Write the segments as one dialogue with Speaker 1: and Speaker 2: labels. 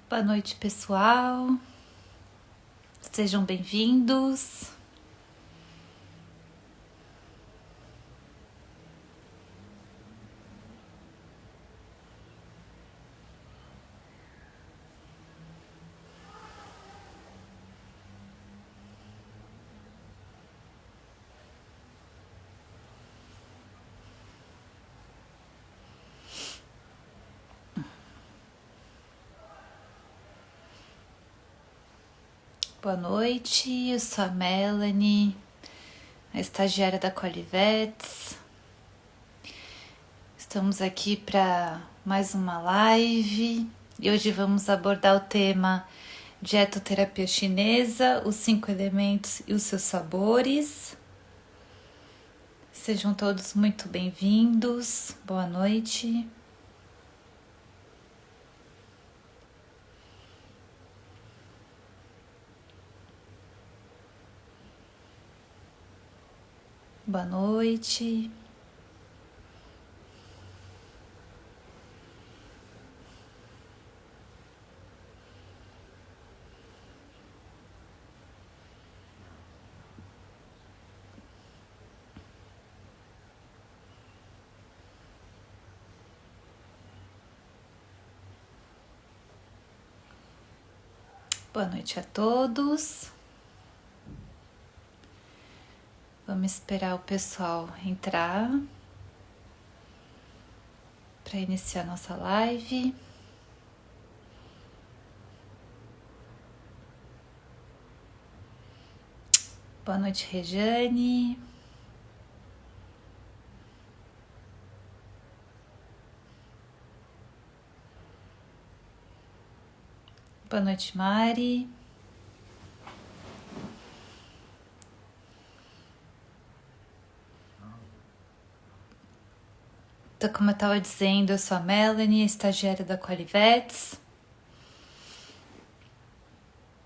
Speaker 1: Boa noite, pessoal. Sejam bem-vindos. Boa noite, eu sou a Melanie, a estagiária da Qualivets. Estamos aqui para mais uma live e hoje vamos abordar o tema dietoterapia chinesa, os 5 elementos e os seus sabores. Sejam todos muito bem-vindos. Boa noite. Boa noite. Boa noite a todos. Vamos esperar o pessoal entrar para iniciar nossa live. Boa noite, Rejane. Boa noite, Mari. Então, como eu estava dizendo, eu sou a Melanie, estagiária da Qualivets.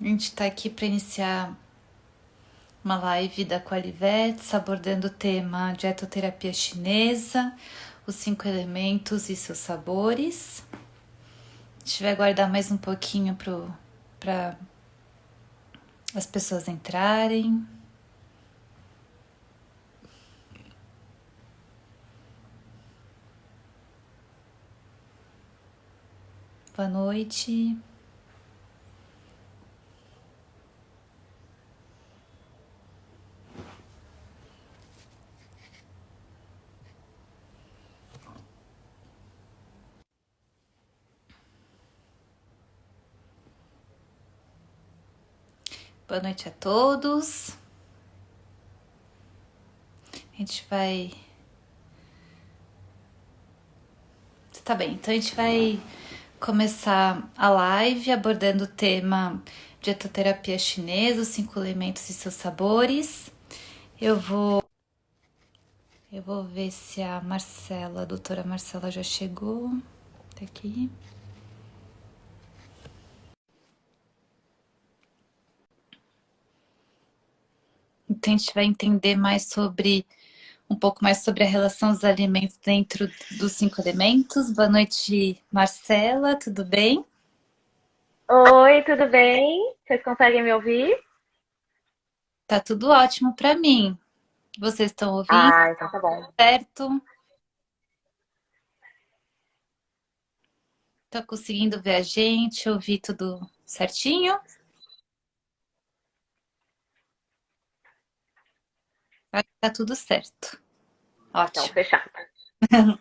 Speaker 1: A gente está aqui para iniciar uma live da Qualivets, abordando o tema dietoterapia chinesa, os 5 elementos e seus sabores. A gente vai aguardar mais um pouquinho para as pessoas entrarem. Boa noite. Boa noite a todos. A gente vai... Tá bem, então a gente vai começar a live abordando o tema dietoterapia chinesa, os 5 elementos e seus sabores. Eu vou ver se a Marcela, a doutora Marcela já chegou. Tá aqui. Então a gente vai entender um pouco mais sobre a relação dos alimentos dentro dos 5 elementos. Boa noite, Marcela, tudo bem?
Speaker 2: Oi, tudo bem? Vocês conseguem me ouvir?
Speaker 1: Tá tudo ótimo para mim. Vocês estão ouvindo,
Speaker 2: Ah, então tá bom.
Speaker 1: certo? Tá conseguindo ver a gente, ouvir tudo certinho? Tá tudo certo.
Speaker 2: Então,
Speaker 1: Ótimo.
Speaker 2: fechado.
Speaker 1: Então,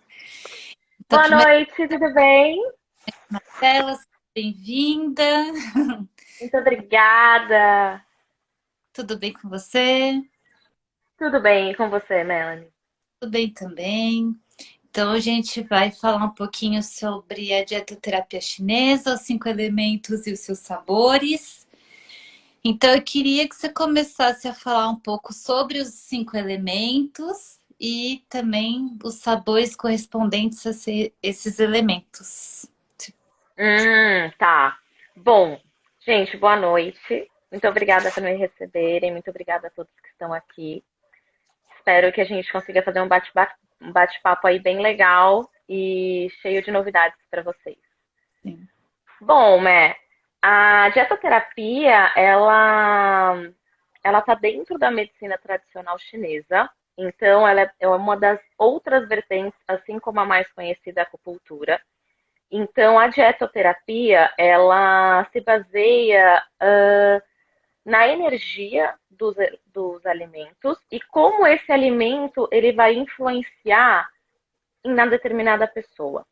Speaker 2: Boa
Speaker 1: primeiro,
Speaker 2: noite, tudo bem?
Speaker 1: Marcela, bem-vinda.
Speaker 2: Muito obrigada.
Speaker 1: Tudo bem com você?
Speaker 2: Tudo bem e com você, Melanie?
Speaker 1: Tudo bem também. Então, a gente vai falar um pouquinho sobre a dietoterapia chinesa, os 5 elementos e os seus sabores. Então, eu queria que você começasse a falar um pouco sobre os 5 elementos e também os sabores correspondentes a esses elementos.
Speaker 2: Tá. Bom, gente, boa noite. Muito obrigada por me receberem. Muito obrigada a todos que estão aqui. Espero que a gente consiga fazer um bate-papo aí bem legal e cheio de novidades para vocês.
Speaker 1: Sim.
Speaker 2: Bom, Mé. A dietoterapia, ela está dentro da medicina tradicional chinesa. Então, ela é uma das outras vertentes, assim como a mais conhecida acupuntura. Então, a dietoterapia, ela se baseia na energia dos alimentos e como esse alimento ele vai influenciar em uma determinada pessoa.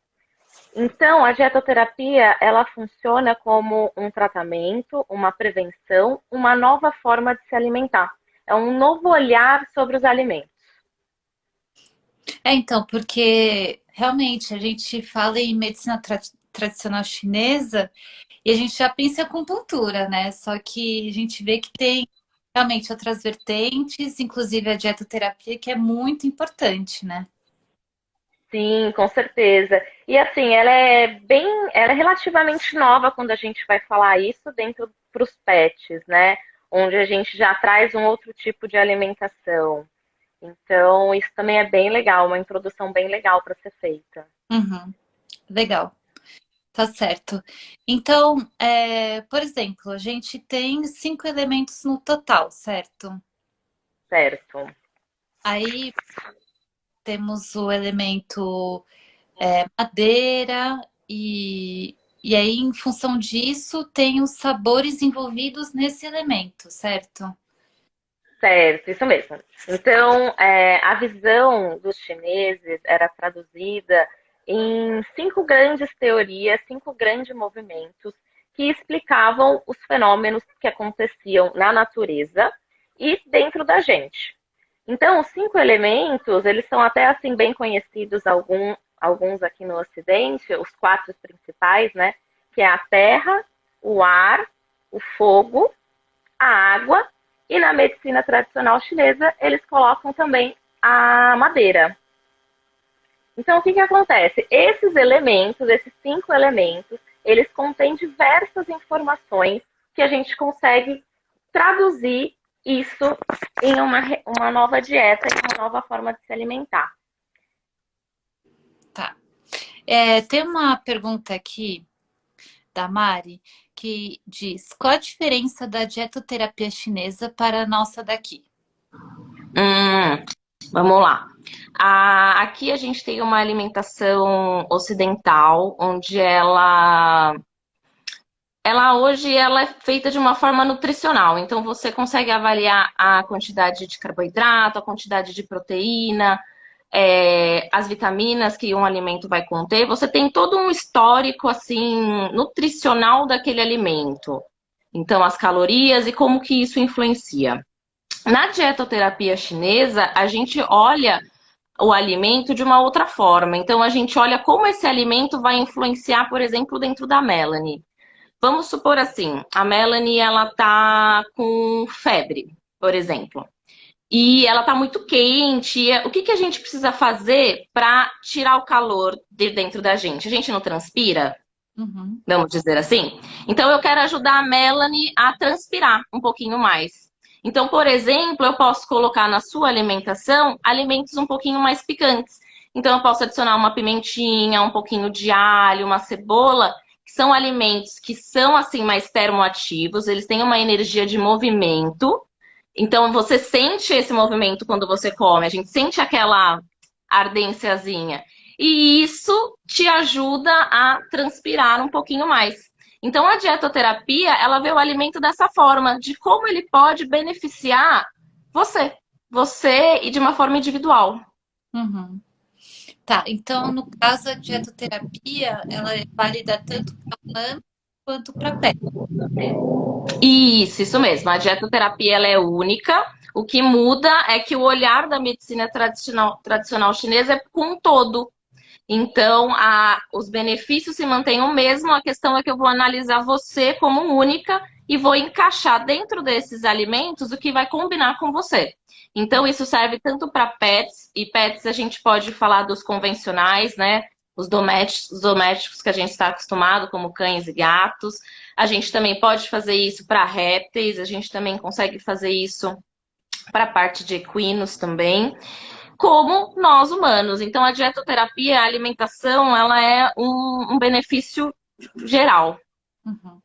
Speaker 2: Então, a dietoterapia, ela funciona como um tratamento, uma prevenção, uma nova forma de se alimentar. É um novo olhar sobre os alimentos.
Speaker 1: Então, porque realmente a gente fala em medicina tradicional chinesa e a gente já pensa em acupuntura, né? Só que a gente vê que tem realmente outras vertentes, inclusive a dietoterapia, que é muito importante, né?
Speaker 2: Sim, com certeza. E assim, ela é relativamente nova quando a gente vai falar isso dentro para os pets, né? Onde a gente já traz um outro tipo de alimentação. Então, isso também é bem legal, uma introdução bem legal para ser feita.
Speaker 1: Uhum, legal, tá certo. Então, por exemplo, a gente tem 5 elementos no total, certo?
Speaker 2: Certo.
Speaker 1: Aí temos o elemento madeira e aí, em função disso, tem os sabores envolvidos nesse elemento, certo?
Speaker 2: Certo, isso mesmo. Então, a visão dos chineses era traduzida em cinco grandes teorias, cinco grandes movimentos que explicavam os fenômenos que aconteciam na natureza e dentro da gente. Então, os cinco elementos, eles são até assim bem conhecidos, alguns aqui no Ocidente, os quatro principais, né? Que é a terra, o ar, o fogo, a água e na medicina tradicional chinesa eles colocam também a madeira. Então o que acontece? Esses elementos, esses cinco elementos, eles contêm diversas informações que a gente consegue traduzir isso em uma nova dieta, em uma nova forma de se alimentar.
Speaker 1: Tá. Tem uma pergunta aqui da Mari que diz: qual a diferença da dietoterapia chinesa para a nossa daqui?
Speaker 2: Hum, Vamos lá. Aqui a gente tem uma alimentação ocidental, onde ela é feita de uma forma nutricional. Então você consegue avaliar a quantidade de carboidrato, a quantidade de proteína, as vitaminas que um alimento vai conter. Você tem todo um histórico assim nutricional daquele alimento. Então as calorias e como que isso influencia. Na dietoterapia chinesa, a gente olha o alimento de uma outra forma. Então a gente olha como esse alimento vai influenciar, por exemplo, dentro da Melanie. Vamos supor assim, a Melanie ela tá com febre, por exemplo, e ela tá muito quente. O que que a gente precisa fazer para tirar o calor de dentro da gente? A gente não transpira,
Speaker 1: Uhum,
Speaker 2: vamos dizer assim? Então eu quero ajudar a Melanie a transpirar um pouquinho mais. Então, por exemplo, eu posso colocar na sua alimentação alimentos um pouquinho mais picantes. Então eu posso adicionar uma pimentinha, um pouquinho de alho, uma cebola, que são alimentos que são assim mais termoativos, eles têm uma energia de movimento. Então você sente esse movimento quando você come, a gente sente aquela ardênciazinha. E isso te ajuda a transpirar um pouquinho mais. Então a dietoterapia, ela vê o alimento dessa forma, de como ele pode beneficiar você, você e de uma forma individual.
Speaker 1: uhum. Tá, então no caso a dietoterapia ela é válida tanto para humano quanto para pet.
Speaker 2: Isso mesmo. A dietoterapia ela é única. O que muda é que o olhar da medicina tradicional chinesa é com um todo. Então, os benefícios se mantêm o mesmo, a questão é que eu vou analisar você como única e vou encaixar dentro desses alimentos o que vai combinar com você. Então, isso serve tanto para pets, e pets a gente pode falar dos convencionais, né? Os domésticos que a gente está acostumado, como cães e gatos. A gente também pode fazer isso para répteis, a gente também consegue fazer isso para a parte de equinos também como nós humanos. Então, a dietoterapia, a alimentação, ela é um benefício geral.
Speaker 1: Uhum.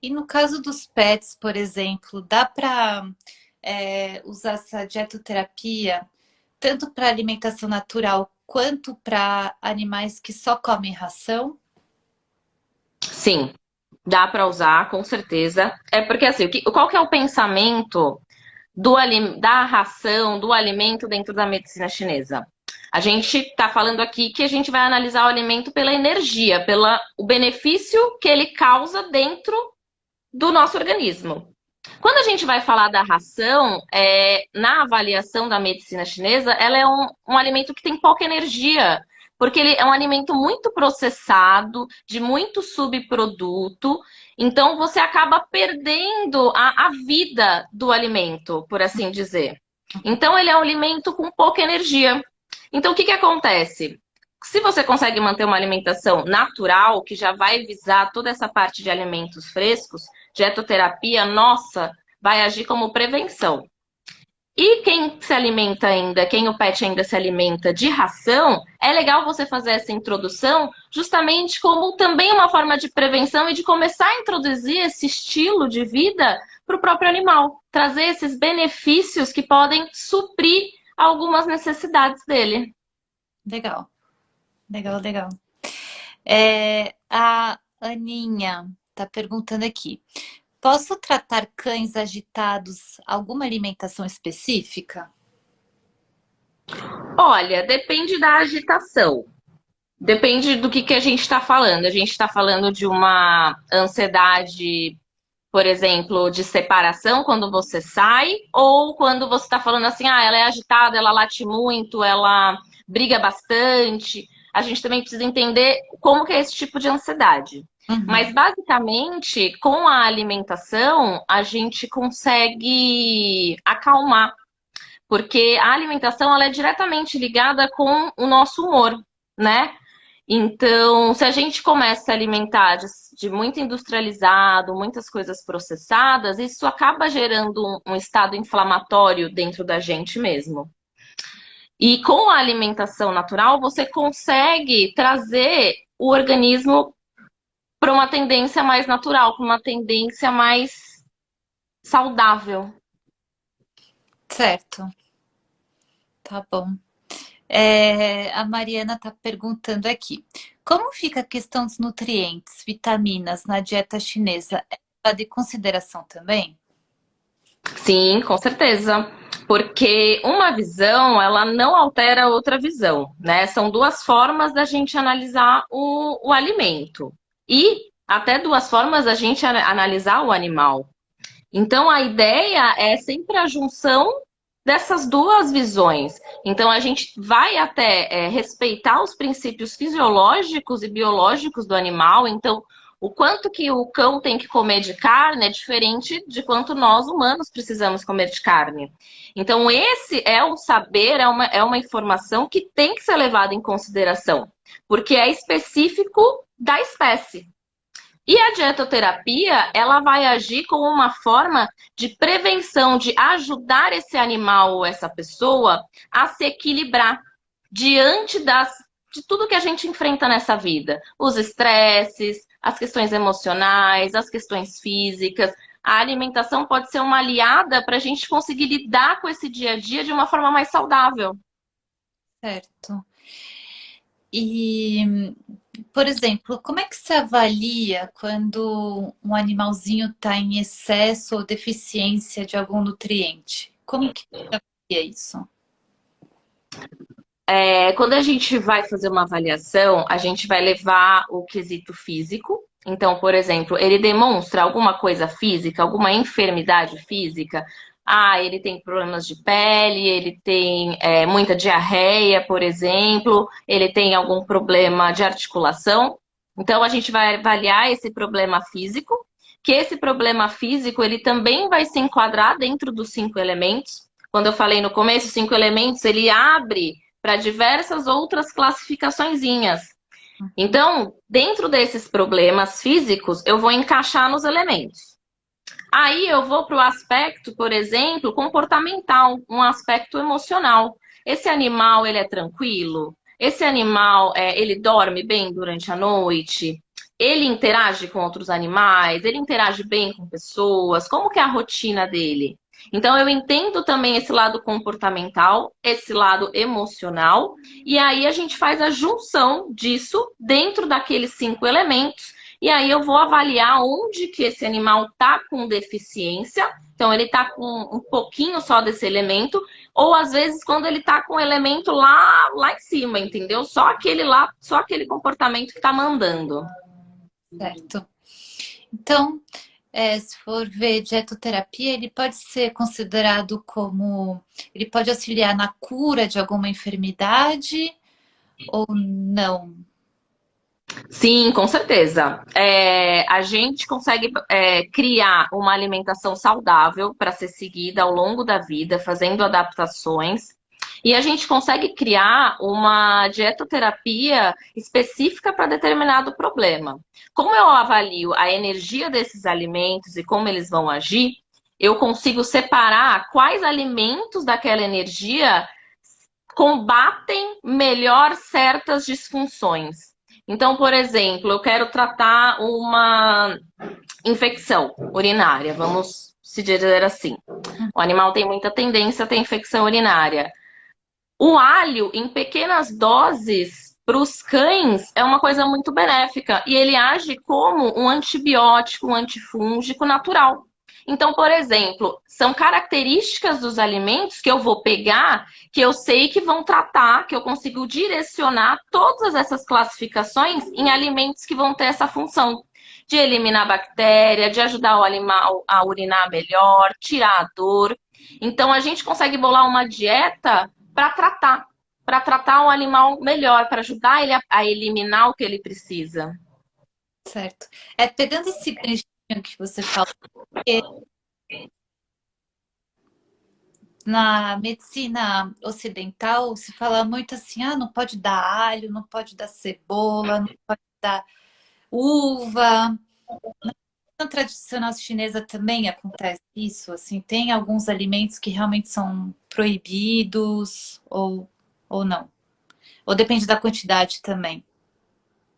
Speaker 1: E no caso dos pets, por exemplo, dá para usar essa dietoterapia tanto para alimentação natural quanto para animais que só comem ração?
Speaker 3: Sim, dá para usar, com certeza. É porque assim, qual que é o pensamento da ração, do alimento dentro da medicina chinesa? A gente está falando aqui que a gente vai analisar o alimento pela energia, pelo o benefício que ele causa dentro do nosso organismo. Quando a gente vai falar da ração, na avaliação da medicina chinesa, ela é um alimento que tem pouca energia, porque ele é um alimento muito processado, de muito subproduto, então você acaba perdendo a vida do alimento, por assim dizer. Então ele é um alimento com pouca energia. Então o que acontece? Se você consegue manter uma alimentação natural, que já vai visar toda essa parte de alimentos frescos, dietoterapia, nossa, vai agir como prevenção. E quem se alimenta ainda, quem o pet ainda se alimenta de ração, é legal você fazer essa introdução justamente como também uma forma de prevenção e de começar a introduzir esse estilo de vida para o próprio animal. Trazer esses benefícios que podem suprir algumas necessidades dele.
Speaker 1: Legal, legal, legal. A Aninha está perguntando aqui. Posso tratar cães agitados alguma alimentação específica?
Speaker 3: Olha, depende da agitação. Depende do que a gente está falando. A gente está falando de uma ansiedade, por exemplo, de separação quando você sai, ou quando você está falando assim, ah, ela é agitada, ela late muito, ela briga bastante. A gente também precisa entender como que é esse tipo de ansiedade.
Speaker 1: Uhum.
Speaker 3: Mas basicamente, com a alimentação, a gente consegue acalmar, porque a alimentação ela é diretamente ligada com o nosso humor, né? Então, se a gente começa a se alimentar de muito industrializado, muitas coisas processadas, isso acaba gerando um estado inflamatório dentro da gente mesmo. E com a alimentação natural, você consegue trazer o organismo para uma tendência mais natural, para uma tendência mais saudável.
Speaker 1: Certo, tá bom. A Mariana está perguntando aqui: como fica a questão dos nutrientes, vitaminas na dieta chinesa? É levada em consideração também?
Speaker 3: Sim, com certeza. Porque uma visão, ela não altera a outra visão, né? São duas formas da gente analisar o alimento. E até duas formas da gente analisar o animal. Então, a ideia é sempre a junção dessas duas visões. Então, a gente vai até respeitar os princípios fisiológicos e biológicos do animal. Então, o quanto que o cão tem que comer de carne é diferente de quanto nós humanos precisamos comer de carne. Então, esse é um saber, é uma informação que tem que ser levada em consideração, porque é específico da espécie. E a dietoterapia, ela vai agir como uma forma de prevenção, de ajudar esse animal ou essa pessoa a se equilibrar diante de tudo que a gente enfrenta nessa vida. Os estresses, as questões emocionais, as questões físicas. A alimentação pode ser uma aliada para a gente conseguir lidar com esse dia a dia de uma forma mais saudável.
Speaker 1: Certo. E, por exemplo, como é que se avalia quando um animalzinho está em excesso ou deficiência de algum nutriente? Como que se avalia isso?
Speaker 3: Quando a gente vai fazer uma avaliação, a gente vai levar o quesito físico. Então, por exemplo, ele demonstra alguma coisa física, alguma enfermidade física. Ah, ele tem problemas de pele, ele tem muita diarreia, por exemplo, ele tem algum problema de articulação. Então, a gente vai avaliar esse problema físico, que esse problema físico ele também vai se enquadrar dentro dos 5 elementos. Quando eu falei no começo, 5 elementos, ele abre para diversas outras classificaçõezinhas. Então, dentro desses problemas físicos, eu vou encaixar nos elementos. Aí eu vou para o aspecto, por exemplo, comportamental, um aspecto emocional. Esse animal, ele é tranquilo? Esse animal, ele dorme bem durante a noite? ele interage com outros animais, ele interage bem com pessoas, como que é a rotina dele? Então eu entendo também esse lado comportamental, esse lado emocional, e aí a gente faz a junção disso dentro daqueles 5 elementos, e aí eu vou avaliar onde que esse animal está com deficiência, então ele está com um pouquinho só desse elemento, ou às vezes quando ele está com o elemento lá em cima, entendeu? Só aquele comportamento que está mandando.
Speaker 1: Certo. Então, se for ver dietoterapia, ele pode ser considerado como... Ele pode auxiliar na cura de alguma enfermidade ou não?
Speaker 3: Sim, com certeza. A gente consegue criar uma alimentação saudável para ser seguida ao longo da vida, fazendo adaptações. E a gente consegue criar uma dietoterapia específica para determinado problema. Como eu avalio a energia desses alimentos e como eles vão agir, eu consigo separar quais alimentos daquela energia combatem melhor certas disfunções. Então, por exemplo, eu quero tratar uma infecção urinária, vamos se dizer assim. O animal tem muita tendência a ter infecção urinária. O alho, em pequenas doses, para os cães, é uma coisa muito benéfica. E ele age como um antibiótico, um antifúngico natural. Então, por exemplo, são características dos alimentos que eu vou pegar, que eu sei que vão tratar, que eu consigo direcionar todas essas classificações em alimentos que vão ter essa função de eliminar bactéria, de ajudar o animal a urinar melhor, tirar a dor. Então, a gente consegue bolar uma dieta para tratar o animal melhor, para ajudar ele a eliminar o que ele precisa.
Speaker 1: Certo. Pegando esse ganchinho que você falou, na medicina ocidental se fala muito assim, não pode dar alho, não pode dar cebola, não pode dar uva. Na tradicional chinesa também acontece isso, assim, tem alguns alimentos que realmente são proibidos ou não? Ou depende da quantidade também?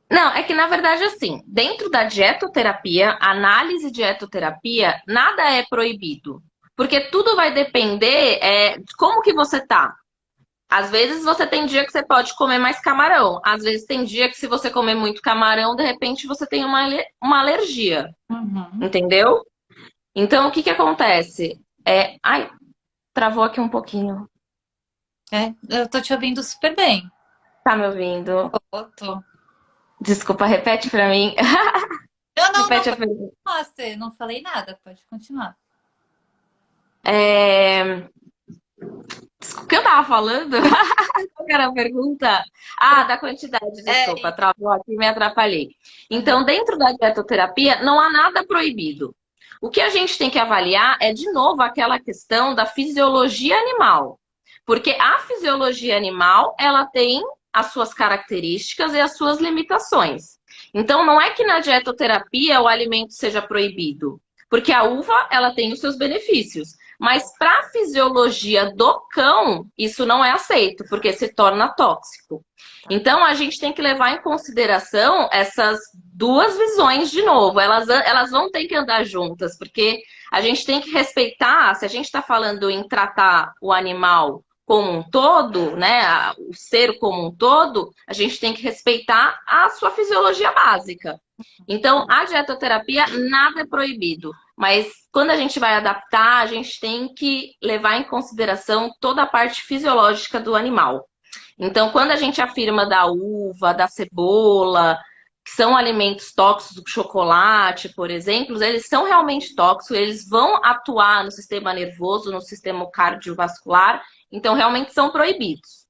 Speaker 3: Não, é que na verdade, assim, dentro da dietoterapia, análise de dietoterapia, nada é proibido. Porque tudo vai depender de como que você tá. Às vezes você tem dia que você pode comer mais camarão. Às vezes tem dia que se você comer muito camarão, de repente você tem uma alergia.
Speaker 1: Uhum.
Speaker 3: Entendeu? Então, o que que acontece? Ai, travou aqui um pouquinho.
Speaker 1: Eu tô te ouvindo super bem.
Speaker 3: Tá me ouvindo?
Speaker 1: Tô.
Speaker 3: Desculpa, repete pra mim.
Speaker 1: Não,
Speaker 3: Repete a
Speaker 1: pode
Speaker 3: pergunta.
Speaker 1: continuar, eu não falei nada, pode continuar.
Speaker 3: O que eu tava falando? Qual que era a pergunta? Da quantidade, desculpa, travou aqui e me atrapalhei. Então, dentro da dietoterapia, não há nada proibido. O que a gente tem que avaliar é, de novo, aquela questão da fisiologia animal. Porque a fisiologia animal, ela tem as suas características e as suas limitações. Então, não é que na dietoterapia o alimento seja proibido. Porque a uva, ela tem os seus benefícios. Mas para a fisiologia do cão, isso não é aceito, porque se torna tóxico. Então, a gente tem que levar em consideração essas duas visões de novo. Elas vão ter que andar juntas, porque a gente tem que respeitar, se a gente está falando em tratar o animal como um todo, né, o ser como um todo, a gente tem que respeitar a sua fisiologia básica. Então, a dietoterapia, nada é proibido. Mas quando a gente vai adaptar, a gente tem que levar em consideração toda a parte fisiológica do animal. Então, quando a gente afirma da uva, da cebola, que são alimentos tóxicos, do chocolate, por exemplo, eles são realmente tóxicos, eles vão atuar no sistema nervoso, no sistema cardiovascular, então realmente são proibidos.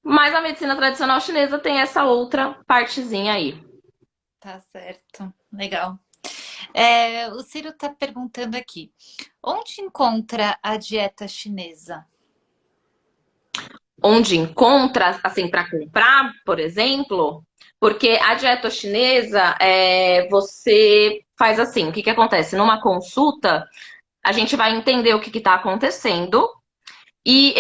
Speaker 3: Mas a medicina tradicional chinesa tem essa outra partezinha aí.
Speaker 1: Tá certo, legal. O Ciro está perguntando aqui, onde encontra a dieta chinesa?
Speaker 3: Onde encontra, assim, para comprar, por exemplo, porque a dieta chinesa, você faz assim, o que que acontece? Numa consulta, a gente vai entender o que está acontecendo e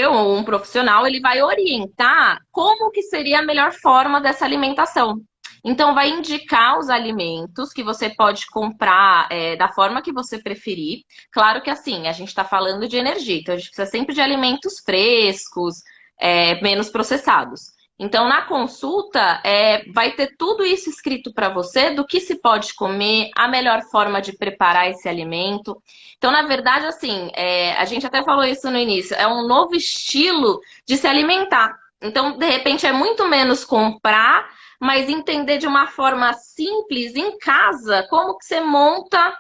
Speaker 3: um profissional, ele vai orientar como que seria a melhor forma dessa alimentação. Então, vai indicar os alimentos que você pode comprar da forma que você preferir. Claro que, assim, a gente está falando de energia, então a gente precisa sempre de alimentos frescos, menos processados. Então, na consulta, vai ter tudo isso escrito para você, do que se pode comer, a melhor forma de preparar esse alimento. Então, na verdade, assim, a gente até falou isso no início, é um novo estilo de se alimentar. Então, de repente, é muito menos comprar, mas entender de uma forma simples, em casa, como que você monta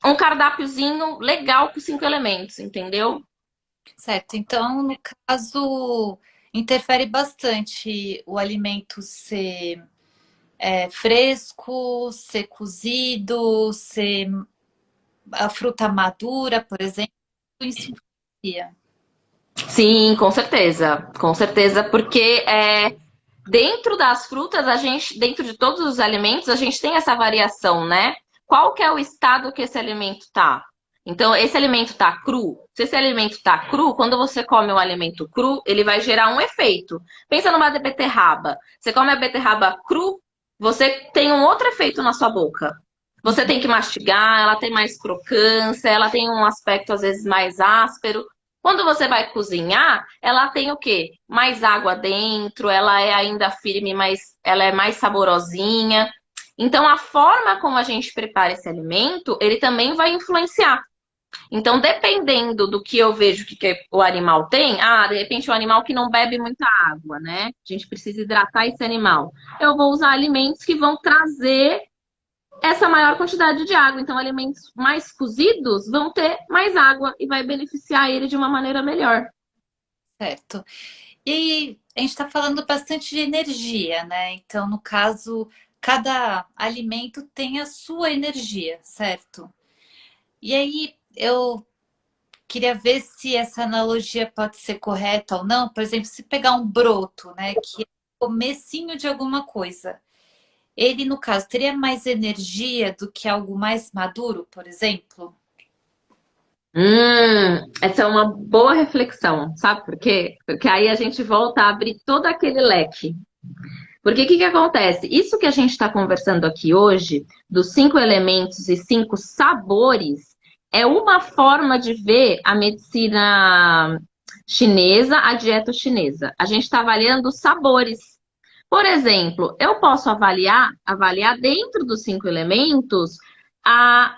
Speaker 3: um cardápiozinho legal com 5 elementos, entendeu?
Speaker 1: Certo. Então, no caso, interfere bastante o alimento ser fresco, ser cozido, ser a fruta madura, por exemplo, isso influencia.
Speaker 3: Sim, com certeza, porque dentro das frutas, dentro de todos os alimentos, a gente tem essa variação, né? Qual que é o estado que esse alimento tá? Então, esse alimento tá cru. Se esse alimento tá cru, quando você come um alimento cru, ele vai gerar um efeito. Pensa numa beterraba. Você come a beterraba cru, você tem um outro efeito na sua boca. Você tem que mastigar, ela tem mais crocância, ela tem um aspecto às vezes mais áspero. Quando você vai cozinhar, ela tem o quê? Mais água dentro, ela é ainda firme, mas ela é mais saborosinha. Então, a forma como a gente prepara esse alimento, ele também vai influenciar. Então, dependendo do que eu vejo que o animal tem, de repente, o animal que não bebe muita água, né? A gente precisa hidratar esse animal. Eu vou usar alimentos que vão trazer essa maior quantidade de água. Então, alimentos mais cozidos vão ter mais água e vai beneficiar ele de uma maneira melhor.
Speaker 1: Certo. E a gente está falando bastante de energia, né? Então, no caso, cada alimento tem a sua energia, certo? E aí, eu queria ver se essa analogia pode ser correta ou não. Por exemplo, se pegar um broto, né, que é o comecinho de alguma coisa, ele, no caso, teria mais energia do que algo mais maduro, por exemplo?
Speaker 3: Essa é uma boa reflexão, sabe por quê? Porque aí a gente volta a abrir todo aquele leque. Porque o que acontece? Isso que a gente está conversando aqui hoje, dos 5 elementos e 5 sabores, é uma forma de ver a medicina chinesa, a dieta chinesa. A gente está avaliando os sabores. Por exemplo, eu posso avaliar dentro dos 5 elementos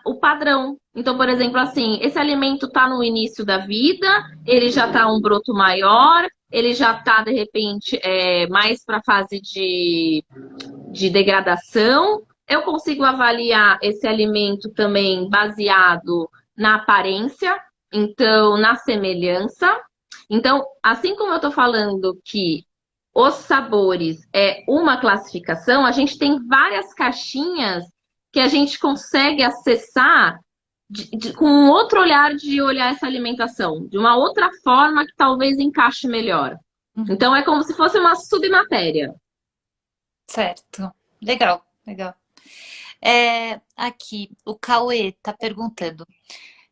Speaker 3: o padrão. Então, por exemplo, assim, esse alimento está no início da vida, ele já está um broto maior, ele já está, de repente, mais para a fase de degradação. Eu consigo avaliar esse alimento também baseado na aparência, então, na semelhança. Então, assim como eu estou falando que os sabores é uma classificação, a gente tem várias caixinhas que a gente consegue acessar com um outro olhar de olhar essa alimentação, de uma outra forma que talvez encaixe melhor. Então é como se fosse uma submatéria.
Speaker 1: Certo. Legal, legal. Aqui, o Cauê está perguntando: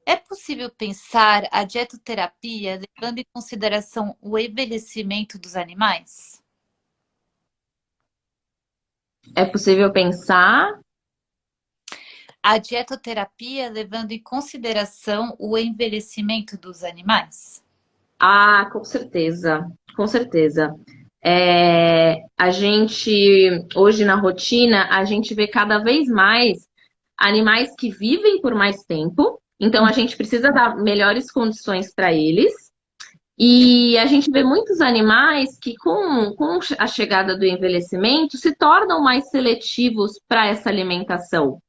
Speaker 1: é possível pensar a dietoterapia levando em consideração o envelhecimento dos animais?
Speaker 3: É possível pensar.
Speaker 1: A dietoterapia levando em consideração o envelhecimento dos animais?
Speaker 3: Com certeza, com certeza. A gente, hoje na rotina, a gente vê cada vez mais animais que vivem por mais tempo, então a gente precisa dar melhores condições para eles. E a gente vê muitos animais que, com a chegada do envelhecimento, se tornam mais seletivos para essa alimentação.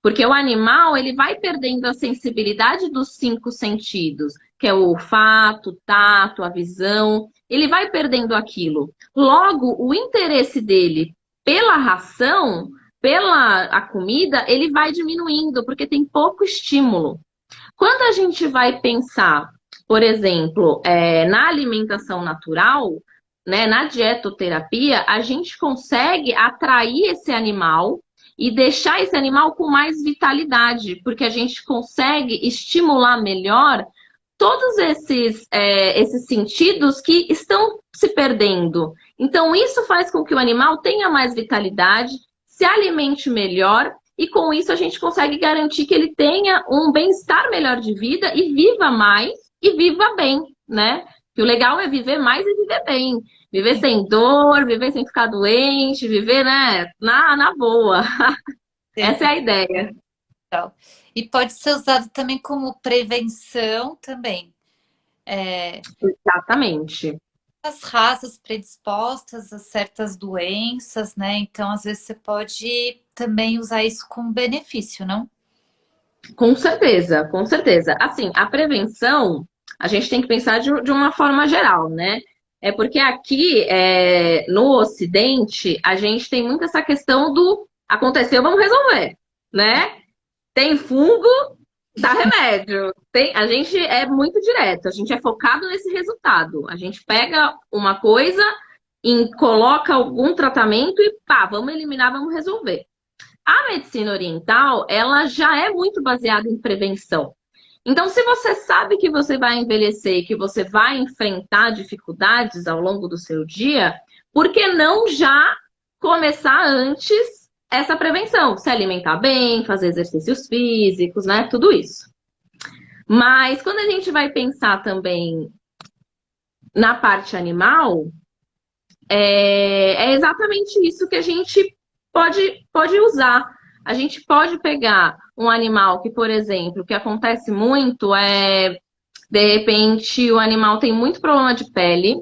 Speaker 3: Porque o animal, ele vai perdendo a sensibilidade dos 5 sentidos, que é o olfato, o tato, a visão. Ele vai perdendo aquilo. Logo, o interesse dele pela ração, pela comida, ele vai diminuindo, porque tem pouco estímulo. Quando a gente vai pensar, por exemplo, na alimentação natural, né, na dietoterapia, a gente consegue atrair esse animal e deixar esse animal com mais vitalidade, porque a gente consegue estimular melhor todos esses sentidos que estão se perdendo. Então, isso faz com que o animal tenha mais vitalidade, se alimente melhor e com isso a gente consegue garantir que ele tenha um bem-estar melhor de vida e viva mais e viva bem, né? Que o legal é viver mais e viver bem. Viver sem dor, viver sem ficar doente, viver, né, na boa. Essa é a ideia.
Speaker 1: Legal. E pode ser usado também como prevenção também.
Speaker 3: Exatamente.
Speaker 1: As raças predispostas a certas doenças, né? Então, às vezes, você pode também usar isso como benefício, não?
Speaker 3: Com certeza, com certeza. Assim, a prevenção, a gente tem que pensar de uma forma geral, né? É porque aqui, no Ocidente, a gente tem muito essa questão do aconteceu, vamos resolver, né? Tem fungo, dá remédio. A gente é muito direto, a gente é focado nesse resultado. A gente pega uma coisa, coloca algum tratamento e pá, vamos eliminar, vamos resolver. A medicina oriental, ela já é muito baseada em prevenção. Então, se você sabe que você vai envelhecer, que você vai enfrentar dificuldades ao longo do seu dia, por que não já começar antes essa prevenção? Se alimentar bem, fazer exercícios físicos, né? Tudo isso. Mas quando a gente vai pensar também na parte animal, é exatamente isso que a gente pode usar. A gente pode pegar um animal que, por exemplo, o que acontece muito é, de repente, o animal tem muito problema de pele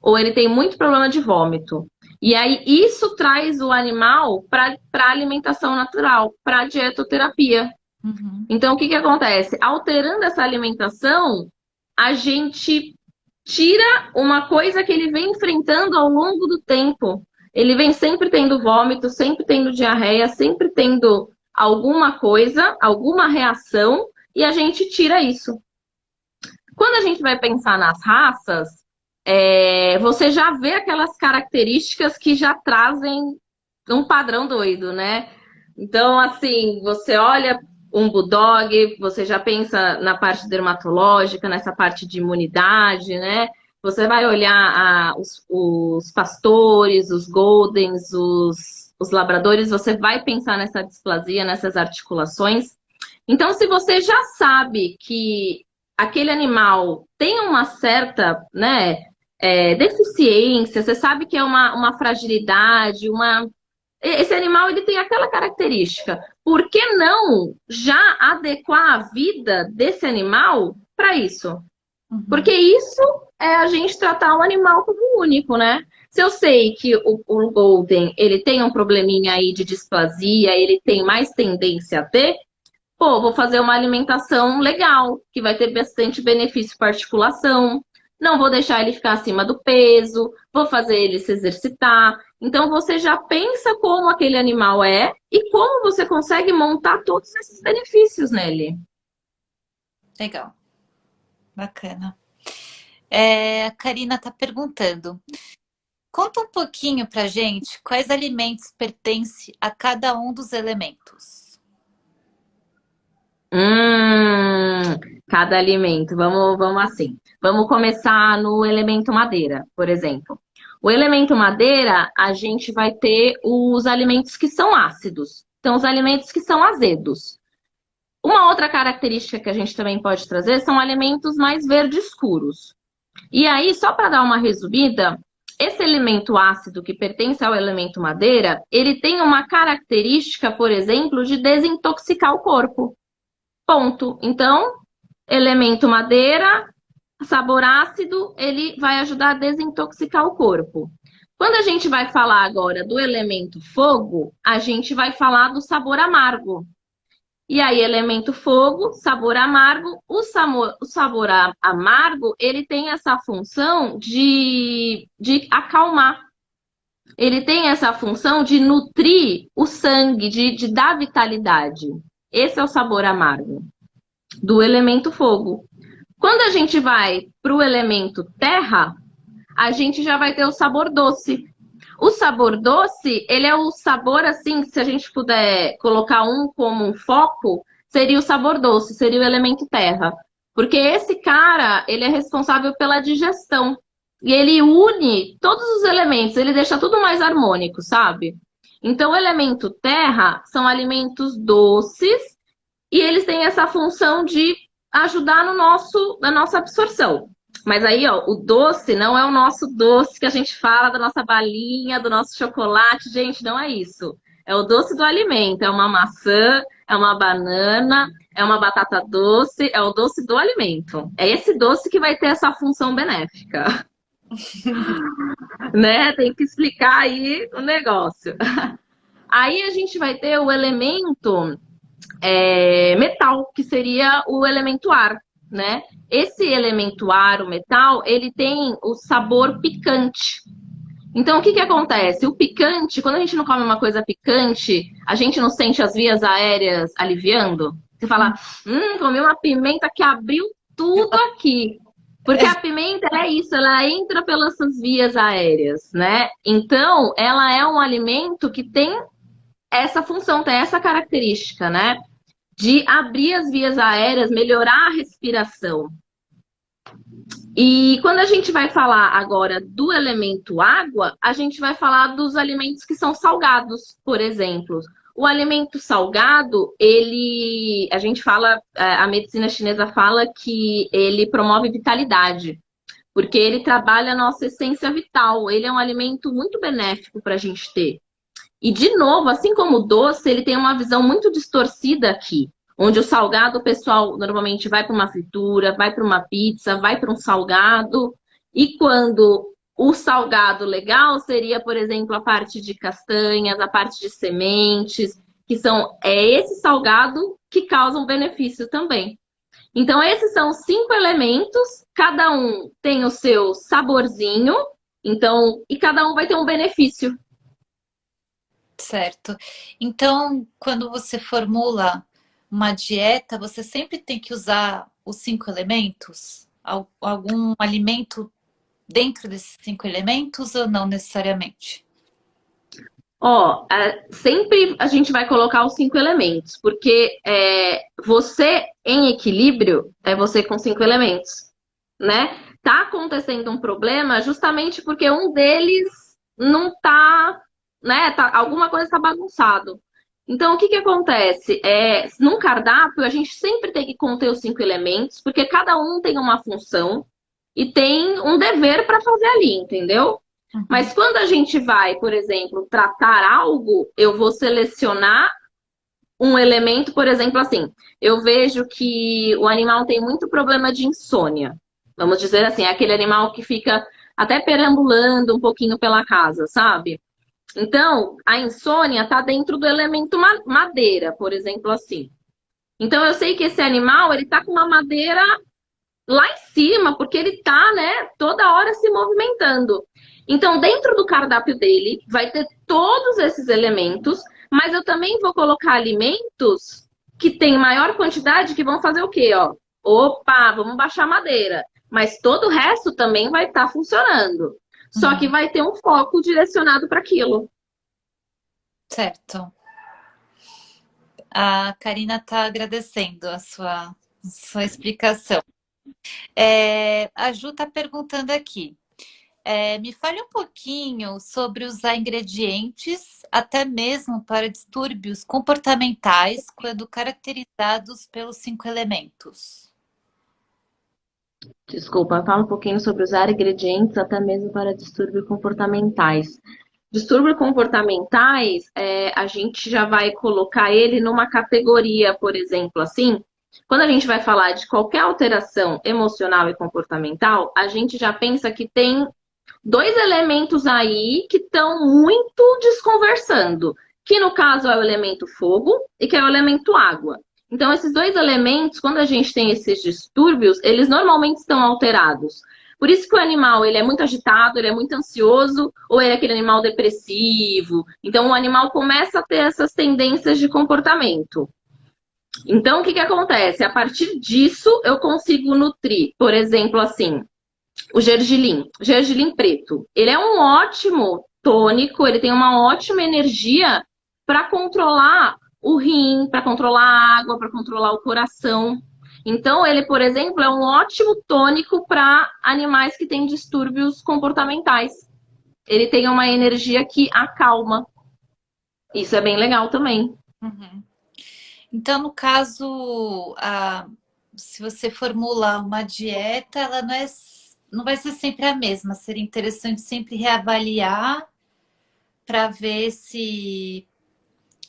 Speaker 3: ou ele tem muito problema de vômito. E aí isso traz o animal para alimentação natural, para dietoterapia.
Speaker 1: Uhum.
Speaker 3: Então, o que acontece? Alterando essa alimentação, a gente tira uma coisa que ele vem enfrentando ao longo do tempo. Ele vem sempre tendo vômito, sempre tendo diarreia, sempre tendo alguma coisa, alguma reação, e a gente tira isso. Quando a gente vai pensar nas raças, você já vê aquelas características que já trazem um padrão doido, né? Então, assim, você olha um bulldog, você já pensa na parte dermatológica, nessa parte de imunidade, né? Você vai olhar os pastores, os goldens, os labradores, você vai pensar nessa displasia, nessas articulações. Então, se você já sabe que aquele animal tem uma certa, né, deficiência, você sabe que é uma fragilidade, esse animal ele tem aquela característica. Por que não já adequar a vida desse animal para isso?
Speaker 1: Uhum.
Speaker 3: Porque isso é a gente tratar o animal como único, né? Se eu sei que o Golden ele tem um probleminha aí de displasia, ele tem mais tendência a ter, pô, vou fazer uma alimentação legal, que vai ter bastante benefício para articulação. Não vou deixar ele ficar acima do peso, vou fazer ele se exercitar. Então você já pensa como aquele animal é e como você consegue montar todos esses benefícios nele.
Speaker 1: Legal. Bacana. A Karina está perguntando. Conta um pouquinho pra gente quais alimentos pertencem a cada um dos elementos.
Speaker 3: Cada alimento. Vamos assim. Vamos começar no elemento madeira, por exemplo. O elemento madeira, a gente vai ter os alimentos que são ácidos. Então, os alimentos que são azedos. Uma outra característica que a gente também pode trazer são alimentos mais verde escuros. E aí, só para dar uma resumida, esse elemento ácido que pertence ao elemento madeira, ele tem uma característica, por exemplo, de desintoxicar o corpo. Ponto. Então, elemento madeira, sabor ácido, ele vai ajudar a desintoxicar o corpo. Quando a gente vai falar agora do elemento fogo, a gente vai falar do sabor amargo. E aí, elemento fogo, sabor amargo. O sabor amargo, ele tem essa função de acalmar. Ele tem essa função de nutrir o sangue, de dar vitalidade. Esse é o sabor amargo do elemento fogo. Quando a gente vai para o elemento terra, a gente já vai ter o sabor doce. O sabor doce, ele é o sabor assim, se a gente puder colocar um como um foco, seria o sabor doce, seria o elemento terra. Porque esse cara, ele é responsável pela digestão. E ele une todos os elementos, ele deixa tudo mais harmônico, sabe? Então, o elemento terra são alimentos doces e eles têm essa função de ajudar no na nossa absorção. Mas aí, ó, o doce não é o nosso doce que a gente fala da nossa balinha, do nosso chocolate. Gente, não é isso. É o doce do alimento. É uma maçã, é uma banana, é uma batata doce, é o doce do alimento. É esse doce que vai ter essa função benéfica, né? Tem que explicar aí o negócio. Aí a gente vai ter o elemento metal, que seria o elemento ar, né? Esse elemento ar, o metal, ele tem o sabor picante. Então, o que que acontece? O picante, quando a gente não come uma coisa picante, a gente não sente as vias aéreas aliviando? Você fala, comi uma pimenta que abriu tudo aqui. Porque a pimenta, ela é isso, ela entra pelas suas vias aéreas, né? Então, ela é um alimento que tem essa função, tem essa característica, né? De abrir as vias aéreas, melhorar a respiração. E quando a gente vai falar agora do elemento água, a gente vai falar dos alimentos que são salgados, por exemplo. O alimento salgado, a gente fala, a medicina chinesa fala que ele promove vitalidade, porque ele trabalha a nossa essência vital. Ele é um alimento muito benéfico para a gente ter. E, de novo, assim como o doce, ele tem uma visão muito distorcida aqui. Onde o salgado, o pessoal normalmente vai para uma fritura, vai para uma pizza, vai para um salgado. E quando o salgado legal seria, por exemplo, a parte de castanhas, a parte de sementes, que é esse salgado que causa um benefício também. Então, esses são 5 elementos, cada um tem o seu saborzinho, então, e cada um vai ter um benefício.
Speaker 1: Certo. Então, quando você formula uma dieta, você sempre tem que usar os 5 elementos? Algum alimento dentro desses 5 elementos ou não necessariamente?
Speaker 3: Ó, sempre a gente vai colocar os 5 elementos, porque você em equilíbrio é você com 5 elementos, né? Tá acontecendo um problema justamente porque um deles não tá, né? Alguma coisa está bagunçado. Então, o que que acontece? Num cardápio, a gente sempre tem que conter os 5 elementos, porque cada um tem uma função e tem um dever para fazer ali, entendeu? Mas quando a gente vai, por exemplo, tratar algo, eu vou selecionar um elemento, por exemplo, assim, eu vejo que o animal tem muito problema de insônia. Vamos dizer assim, é aquele animal que fica até perambulando um pouquinho pela casa, sabe? Então, a insônia está dentro do elemento madeira, por exemplo, assim. Então, eu sei que esse animal, ele tá com uma madeira lá em cima, porque ele tá, né, toda hora se movimentando. Então, dentro do cardápio dele, vai ter todos esses elementos, mas eu também vou colocar alimentos que têm maior quantidade, que vão fazer o quê, ó? Opa, vamos baixar a madeira. Mas todo o resto também vai estar funcionando. Só que vai ter um foco direcionado para aquilo.
Speaker 1: Certo. A Karina está agradecendo a sua explicação. A Ju está perguntando aqui. Me fale um pouquinho sobre usar ingredientes, até mesmo para distúrbios comportamentais, quando caracterizados pelos 5 elementos.
Speaker 3: Desculpa, fala um pouquinho sobre usar ingredientes até mesmo para distúrbios comportamentais. Distúrbios comportamentais, a gente já vai colocar ele numa categoria, por exemplo, assim. Quando a gente vai falar de qualquer alteração emocional e comportamental, a gente já pensa que tem 2 elementos aí que estão muito desconversando, que no caso é o elemento fogo e que é o elemento água. Então, esses 2 elementos, quando a gente tem esses distúrbios, eles normalmente estão alterados. Por isso que o animal ele é muito agitado, ele é muito ansioso, ou ele é aquele animal depressivo. Então, o animal começa a ter essas tendências de comportamento. Então, o que que acontece? A partir disso, eu consigo nutrir, por exemplo, assim, o gergelim preto. Ele é um ótimo tônico, ele tem uma ótima energia para controlar o rim, para controlar a água, para controlar o coração. Então, ele, por exemplo, é um ótimo tônico para animais que têm distúrbios comportamentais. Ele tem uma energia que acalma. Isso é bem legal também.
Speaker 1: Uhum. Então, no caso, se você formular uma dieta, ela não vai ser sempre a mesma. Seria interessante sempre reavaliar para ver se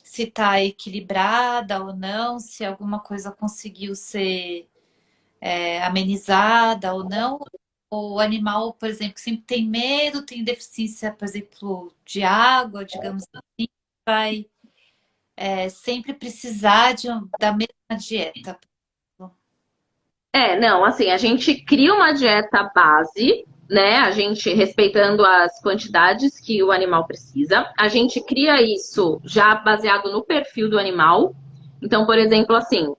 Speaker 1: está equilibrada ou não, se alguma coisa conseguiu ser amenizada ou não. O animal, por exemplo, que sempre tem medo, tem deficiência, por exemplo, de água, digamos assim, vai sempre precisar da mesma dieta.
Speaker 3: Não, assim, a gente cria uma dieta base, né? A gente respeitando as quantidades que o animal precisa. A gente cria isso já baseado no perfil do animal. Então, por exemplo, assim,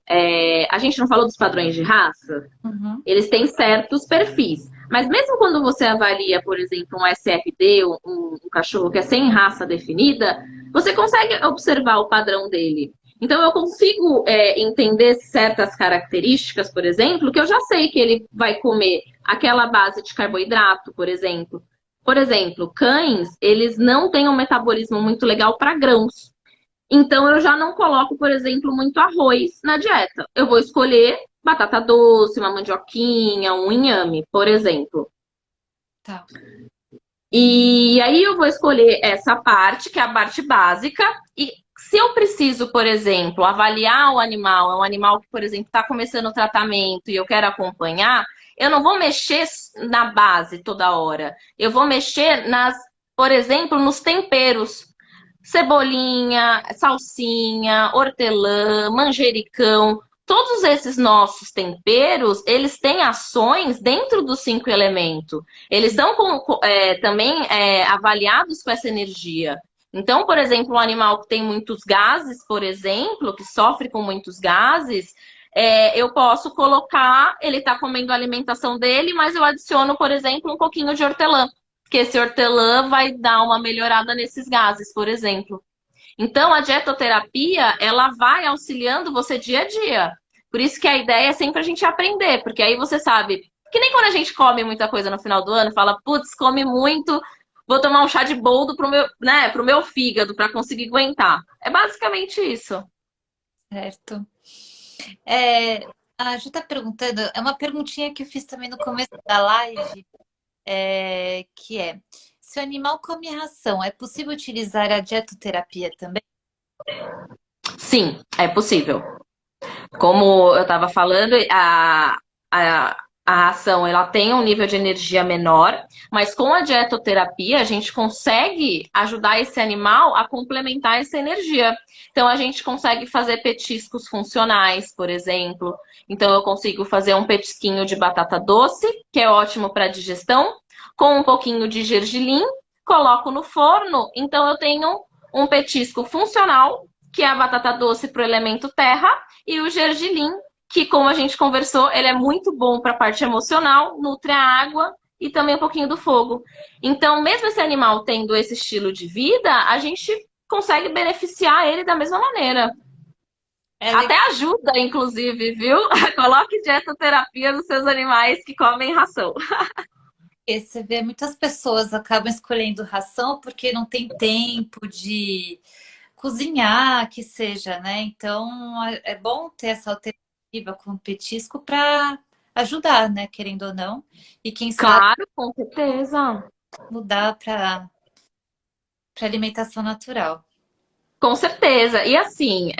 Speaker 3: a gente não falou dos padrões de raça?
Speaker 1: Uhum.
Speaker 3: Eles têm certos perfis. Mas mesmo quando você avalia, por exemplo, um SFD, um cachorro que é sem raça definida, você consegue observar o padrão dele. Então eu consigo entender certas características, por exemplo, que eu já sei que ele vai comer aquela base de carboidrato, por exemplo. Por exemplo, cães, eles não têm um metabolismo muito legal para grãos. Então eu já não coloco, por exemplo, muito arroz na dieta. Eu vou escolher batata doce, uma mandioquinha, um inhame, por exemplo.
Speaker 1: Tá.
Speaker 3: E aí eu vou escolher essa parte, que é a parte básica, e se eu preciso, por exemplo, avaliar o animal, é um animal que, por exemplo, está começando o tratamento e eu quero acompanhar, eu não vou mexer na base toda hora. Eu vou mexer por exemplo, nos temperos. Cebolinha, salsinha, hortelã, manjericão. Todos esses nossos temperos, eles têm ações dentro dos 5 elementos. Eles são também avaliados com essa energia. Então, por exemplo, um animal que tem muitos gases, por exemplo, que sofre com muitos gases, eu posso colocar, ele está comendo a alimentação dele, mas eu adiciono, por exemplo, um pouquinho de hortelã, que esse hortelã vai dar uma melhorada nesses gases, por exemplo. Então, a dietoterapia, ela vai auxiliando você dia a dia. Por isso que a ideia é sempre a gente aprender, porque aí você sabe, que nem quando a gente come muita coisa no final do ano, fala, putz, come muito, vou tomar um chá de boldo pro meu fígado, para conseguir aguentar. É basicamente isso.
Speaker 1: Certo. A Ju está perguntando, é uma perguntinha que eu fiz também no começo da live, que é, se o animal come ração, é possível utilizar a dietoterapia também?
Speaker 3: Sim, é possível. Como eu estava falando, a, a ação ela tem um nível de energia menor, mas com a dietoterapia a gente consegue ajudar esse animal a complementar essa energia. Então a gente consegue fazer petiscos funcionais, por exemplo. Então eu consigo fazer um petisquinho de batata doce, que é ótimo para digestão, com um pouquinho de gergelim, coloco no forno, então eu tenho um petisco funcional, que é a batata doce para o elemento terra, e o gergelim, que como a gente conversou, ele é muito bom para a parte emocional, nutre a água e também um pouquinho do fogo. Então, mesmo esse animal tendo esse estilo de vida, a gente consegue beneficiar ele da mesma maneira.
Speaker 1: É
Speaker 3: Até
Speaker 1: legal,
Speaker 3: ajuda, inclusive, viu? Coloque dietoterapia nos seus animais que comem ração.
Speaker 1: porque você vê muitas pessoas acabam escolhendo ração porque não tem tempo de cozinhar, que seja, né? Então é bom ter essa alternativa com petisco para ajudar, né? Querendo ou não. E quem sabe
Speaker 3: Claro, com certeza.
Speaker 1: mudar para alimentação natural.
Speaker 3: Com certeza. E assim,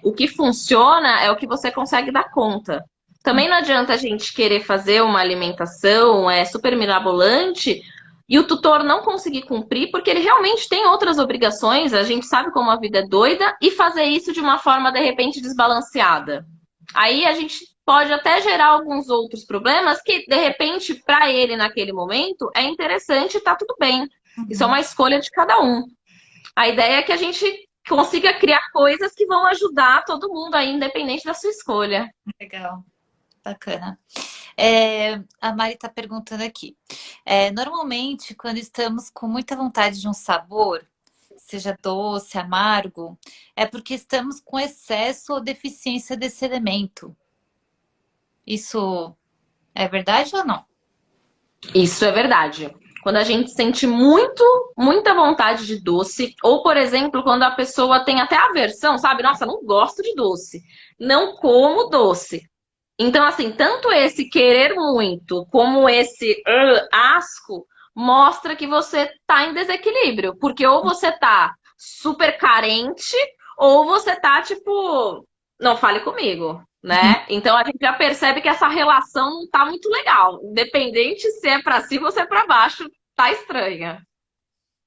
Speaker 3: o que funciona é o que você consegue dar conta. Também não adianta a gente querer fazer uma alimentação super mirabolante e o tutor não conseguir cumprir, porque ele realmente tem outras obrigações, a gente sabe como a vida é doida, e fazer isso de uma forma, de repente, desbalanceada. Aí a gente pode até gerar alguns outros problemas que, de repente, para ele naquele momento, é interessante e tá tudo bem. Isso é
Speaker 1: Uhum.
Speaker 3: uma escolha de cada um. A ideia é que a gente consiga criar coisas que vão ajudar todo mundo aí, independente da sua escolha.
Speaker 1: Legal, bacana. A Mari está perguntando aqui. Normalmente, quando estamos com muita vontade de um sabor, seja doce, amargo, é porque estamos com excesso ou deficiência desse elemento. Isso é verdade ou não?
Speaker 3: Isso é verdade. Quando a gente sente muita vontade de doce, ou, por exemplo, quando a pessoa tem até aversão, sabe? Nossa, não gosto de doce, não como doce. Então, assim, tanto esse querer muito como esse asco mostra que você tá em desequilíbrio, porque ou você tá super carente, ou você tá tipo, não fale comigo, né? Então a gente já percebe que essa relação não tá muito legal. Independente se é pra cima ou se é pra baixo, tá estranha.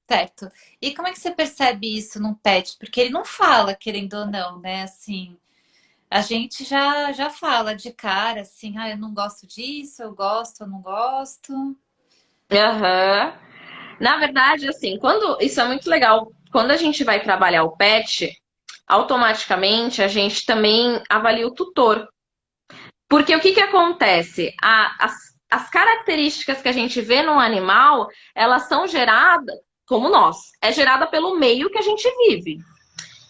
Speaker 1: Certo. E como é que você percebe isso num pet? Porque ele não fala, querendo ou não, né? Assim, a gente já fala de cara, assim, ah, eu não gosto disso, eu gosto, eu não gosto.
Speaker 3: Aham. Na verdade, assim, quando isso é muito legal, quando a gente vai trabalhar o pet, automaticamente a gente também avalia o tutor. Porque o que que acontece? As características que a gente vê no animal, elas são geradas, como nós, é gerada pelo meio que a gente vive.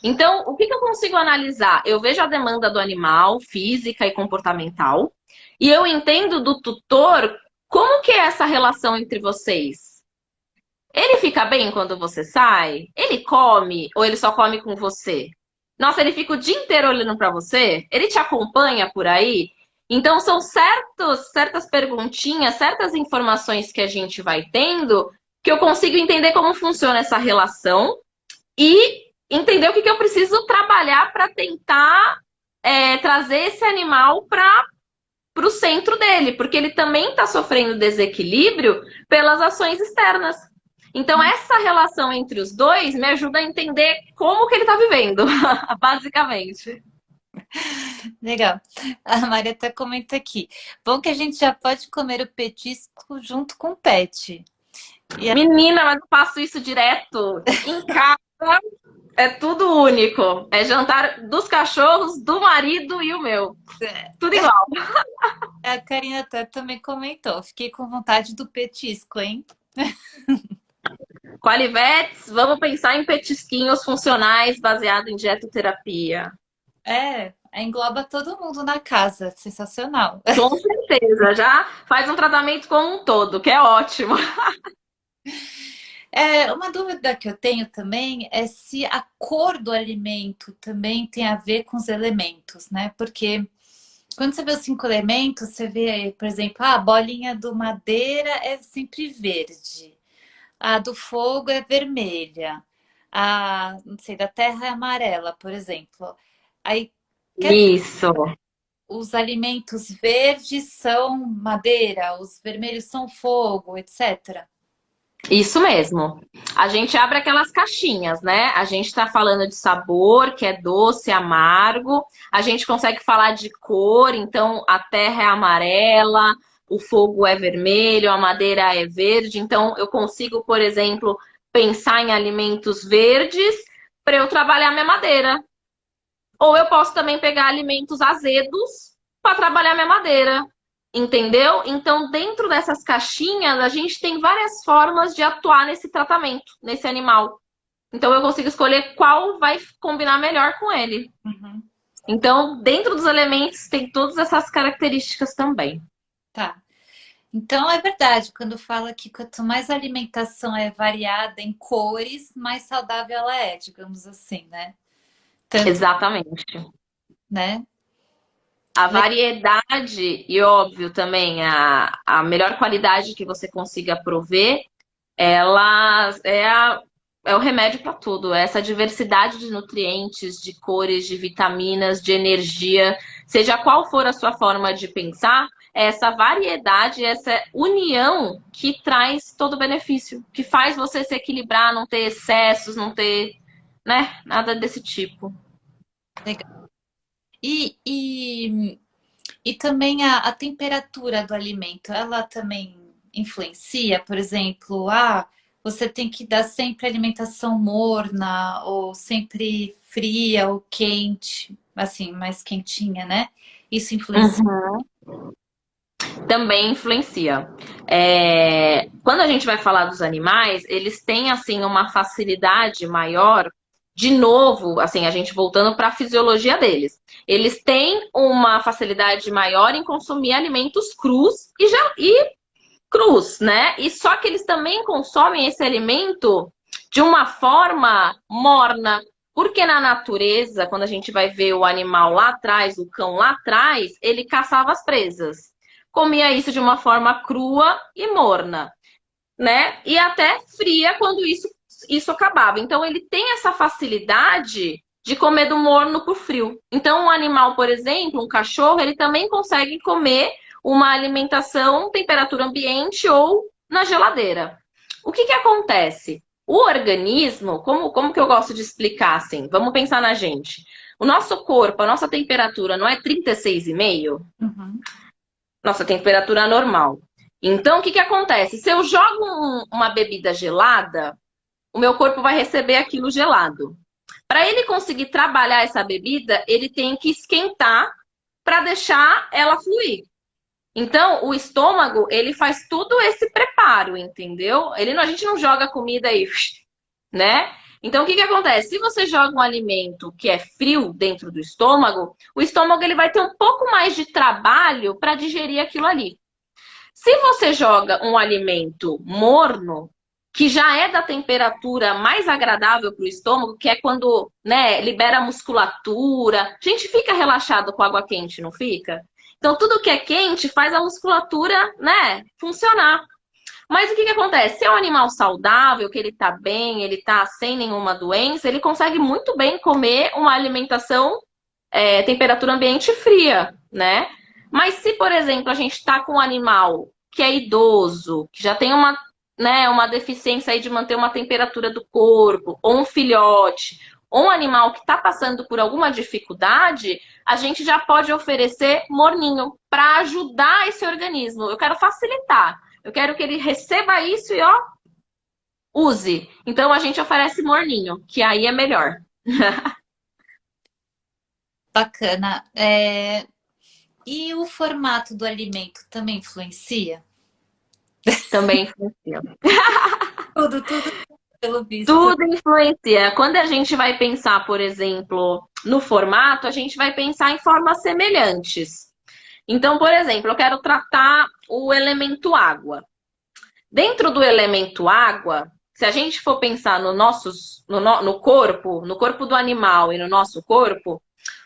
Speaker 3: Então, o que que eu consigo analisar? Eu vejo a demanda do animal, física e comportamental, e eu entendo do tutor como que é essa relação entre vocês. Ele fica bem quando você sai? Ele come ou ele só come com você? Nossa, ele fica o dia inteiro olhando pra você? Ele te acompanha por aí? Então são certas perguntinhas, certas informações que a gente vai tendo que eu consigo entender como funciona essa relação e entender o que que eu preciso trabalhar para tentar trazer esse animal para o centro dele, porque ele também está sofrendo desequilíbrio pelas ações externas. Então, essa relação entre os dois me ajuda a entender como que ele está vivendo, basicamente.
Speaker 1: Legal. A Maria até comenta aqui. Bom que a gente já pode comer o petisco junto com o pet. E
Speaker 3: Menina, mas eu faço isso direto. Em casa é tudo único. É jantar dos cachorros, do marido e o meu. Tudo igual.
Speaker 1: a Karina até também comentou. Fiquei com vontade do petisco, hein?
Speaker 3: Qualivetes, vamos pensar em petisquinhos funcionais baseados em dietoterapia.
Speaker 1: É, engloba todo mundo na casa. Sensacional.
Speaker 3: Com certeza, já faz um tratamento como um todo, que é ótimo.
Speaker 1: É, uma dúvida que eu tenho também é se a cor do alimento também tem a ver com os elementos, né? Porque quando você vê os 5 elementos, você vê, por exemplo, a bolinha do madeira é sempre verde, a do fogo é vermelha, a, não sei, da terra é amarela, por exemplo. Aí, quer dizer,
Speaker 3: Isso.
Speaker 1: os alimentos verdes são madeira, os vermelhos são fogo, etc.
Speaker 3: Isso mesmo. A gente abre aquelas caixinhas, né? A gente está falando de sabor, que é doce, amargo. A gente consegue falar de cor, então a terra é amarela, o fogo é vermelho, a madeira é verde. Então eu consigo, por exemplo, pensar em alimentos verdes para eu trabalhar minha madeira. Ou eu posso também pegar alimentos azedos para trabalhar minha madeira. Entendeu? Então, dentro dessas caixinhas, a gente tem várias formas de atuar nesse tratamento, nesse animal. Então, eu consigo escolher qual vai combinar melhor com ele.
Speaker 1: Uhum.
Speaker 3: Então, dentro dos elementos, tem todas essas características também.
Speaker 1: Tá. Então é verdade, quando fala que quanto mais a alimentação é variada em cores, mais saudável ela é, digamos assim, né? Tanto,
Speaker 3: Exatamente.
Speaker 1: né?
Speaker 3: A variedade e, óbvio, também a melhor qualidade que você consiga prover, ela é o remédio para tudo. Essa diversidade de nutrientes, de cores, de vitaminas, de energia, seja qual for a sua forma de pensar, é essa variedade, essa união que traz todo o benefício, que faz você se equilibrar, não ter excessos, não ter, né, nada desse tipo.
Speaker 1: Legal. E, e, e também a temperatura do alimento, ela também influencia, por exemplo, você tem que dar sempre alimentação morna, ou sempre fria ou quente, assim, mais quentinha, né? Isso influencia.
Speaker 3: Uhum. Também influencia. Quando a gente vai falar dos animais, eles têm assim uma facilidade maior. De novo, assim, a gente voltando para a fisiologia deles, eles têm uma facilidade maior em consumir alimentos crus e crus, né? E só que eles também consomem esse alimento de uma forma morna. Porque na natureza, quando a gente vai ver o animal lá atrás, o cão lá atrás, ele caçava as presas. Comia isso de uma forma crua e morna, né? E até fria quando isso acabava. Então ele tem essa facilidade de comer do morno pro frio. Então um animal, por exemplo, um cachorro, ele também consegue comer uma alimentação temperatura ambiente ou na geladeira. O que que acontece? O organismo, como que eu gosto de explicar assim? Vamos pensar na gente. O nosso corpo, a nossa temperatura não é 36,5?
Speaker 1: Uhum.
Speaker 3: Nossa temperatura normal. Então, o que que acontece? Se eu jogo uma bebida gelada, o meu corpo vai receber aquilo gelado. Para ele conseguir trabalhar essa bebida, ele tem que esquentar para deixar ela fluir. Então, o estômago, ele faz tudo esse preparo, entendeu? A gente não joga comida aí, né? Então, o que que acontece? Se você joga um alimento que é frio dentro do estômago, o estômago ele vai ter um pouco mais de trabalho para digerir aquilo ali. Se você joga um alimento morno, que já é da temperatura mais agradável para o estômago, que é quando, né, libera a musculatura, a gente fica relaxado com água quente, não fica? Então, tudo que é quente faz a musculatura, né, funcionar. Mas o que que acontece? Se é um animal saudável, que ele tá bem, ele tá sem nenhuma doença, ele consegue muito bem comer uma alimentação temperatura ambiente fria, né? Mas se, por exemplo, a gente tá com um animal que é idoso, que já tem uma deficiência aí de manter uma temperatura do corpo, ou um filhote, ou um animal que está passando por alguma dificuldade, a gente já pode oferecer morninho para ajudar esse organismo. Eu quero facilitar. Eu quero que ele receba isso e, ó, use. Então, a gente oferece morninho, que aí é melhor.
Speaker 1: Bacana. E o formato do alimento também influencia?
Speaker 3: Também influencia.
Speaker 1: Tudo, pelo visto.
Speaker 3: Tudo influencia. Quando a gente vai pensar, por exemplo, no formato, a gente vai pensar em formas semelhantes. Então, por exemplo, eu quero tratar o elemento água. Dentro do elemento água, se a gente for pensar no corpo do animal e no nosso corpo,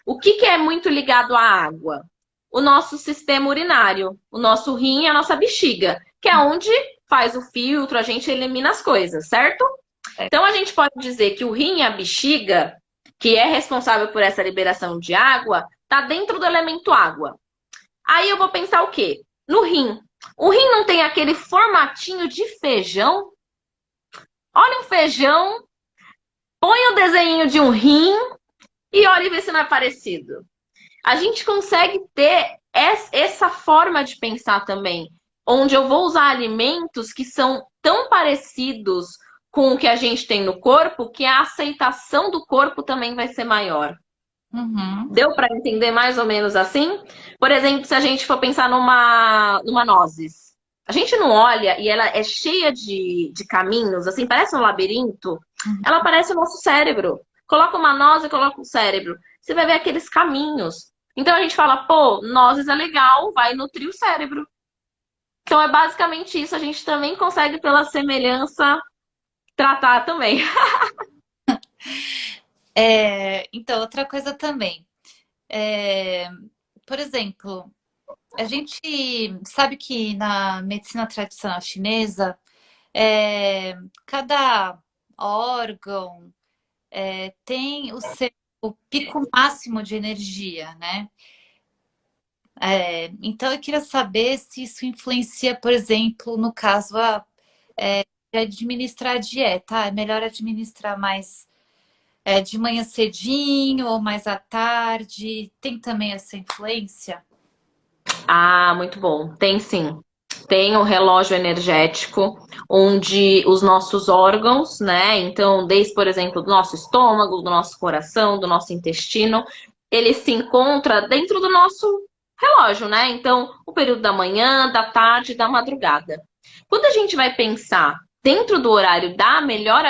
Speaker 3: o que que é muito ligado à água? O nosso sistema urinário, o nosso rim e a nossa bexiga, que é onde faz o filtro, a gente elimina as coisas, certo? Então a gente pode dizer que o rim e a bexiga, que é responsável por essa liberação de água, tá dentro do elemento água. Aí eu vou pensar o quê? No rim. O rim não tem aquele formatinho de feijão? Olha um feijão, põe o desenho de um rim e olha e vê se não é parecido. A gente consegue ter essa forma de pensar também, onde eu vou usar alimentos que são tão parecidos com o que a gente tem no corpo, que a aceitação do corpo também vai ser maior.
Speaker 1: Uhum.
Speaker 3: Deu para entender mais ou menos assim? Por exemplo, se a gente for pensar numa nozes. A gente não olha e ela é cheia de caminhos, assim, parece um labirinto. Ela parece o nosso cérebro. Coloca uma noz e coloca um cérebro. Você vai ver aqueles caminhos. Então a gente fala, pô, nozes é legal, vai nutrir o cérebro. Então é basicamente isso. A gente também consegue, pela semelhança, tratar também.
Speaker 1: Então, outra coisa também. Por exemplo, a gente sabe que na medicina tradicional chinesa, cada órgão tem o pico máximo de energia, né? Então, eu queria saber se isso influencia, por exemplo, no caso, de administrar a dieta. É melhor administrar mais de manhã cedinho ou mais à tarde? Tem também essa influência?
Speaker 3: Ah, muito bom. Tem sim. Tem o relógio energético, onde os nossos órgãos, né? Então, desde, por exemplo, do nosso estômago, do nosso coração, do nosso intestino, ele se encontra dentro do nosso relógio, né? Então, o período da manhã, da tarde, da madrugada. Quando a gente vai pensar dentro do horário da melhor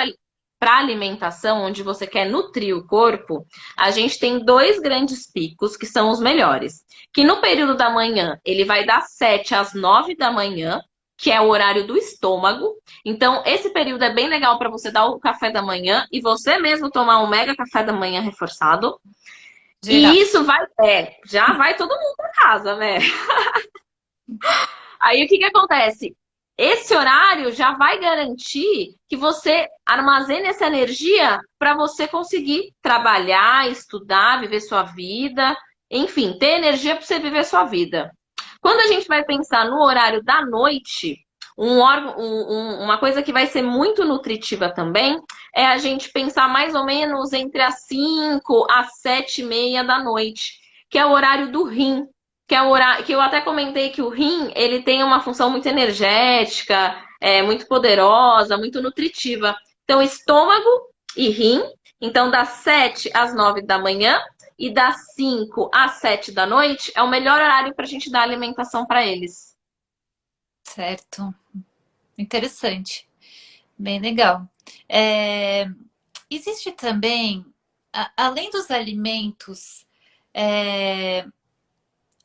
Speaker 3: para alimentação, onde você quer nutrir o corpo, a gente tem dois grandes picos que são os melhores. Que no período da manhã, ele vai das 7 às 9 da manhã, que é o horário do estômago. Então, esse período é bem legal para você dar o café da manhã e você mesmo tomar um mega café da manhã reforçado.
Speaker 1: Geral.
Speaker 3: E isso vai, já vai todo mundo para casa, né? Aí o que que acontece? Esse horário já vai garantir que você armazene essa energia para você conseguir trabalhar, estudar, viver sua vida, enfim, ter energia para você viver sua vida. Quando a gente vai pensar no horário da noite, uma coisa que vai ser muito nutritiva também é a gente pensar mais ou menos entre as 5 às 7h30 da noite, que é o horário do rim, que é o horário que eu até comentei que o rim ele tem uma função muito energética, muito poderosa, muito nutritiva. Então, estômago e rim. Então, das 7 às 9 da manhã e das 5 às 7 da noite é o melhor horário para a gente dar alimentação para eles.
Speaker 1: Certo. Interessante. Bem legal. É, existe também, além dos alimentos, é,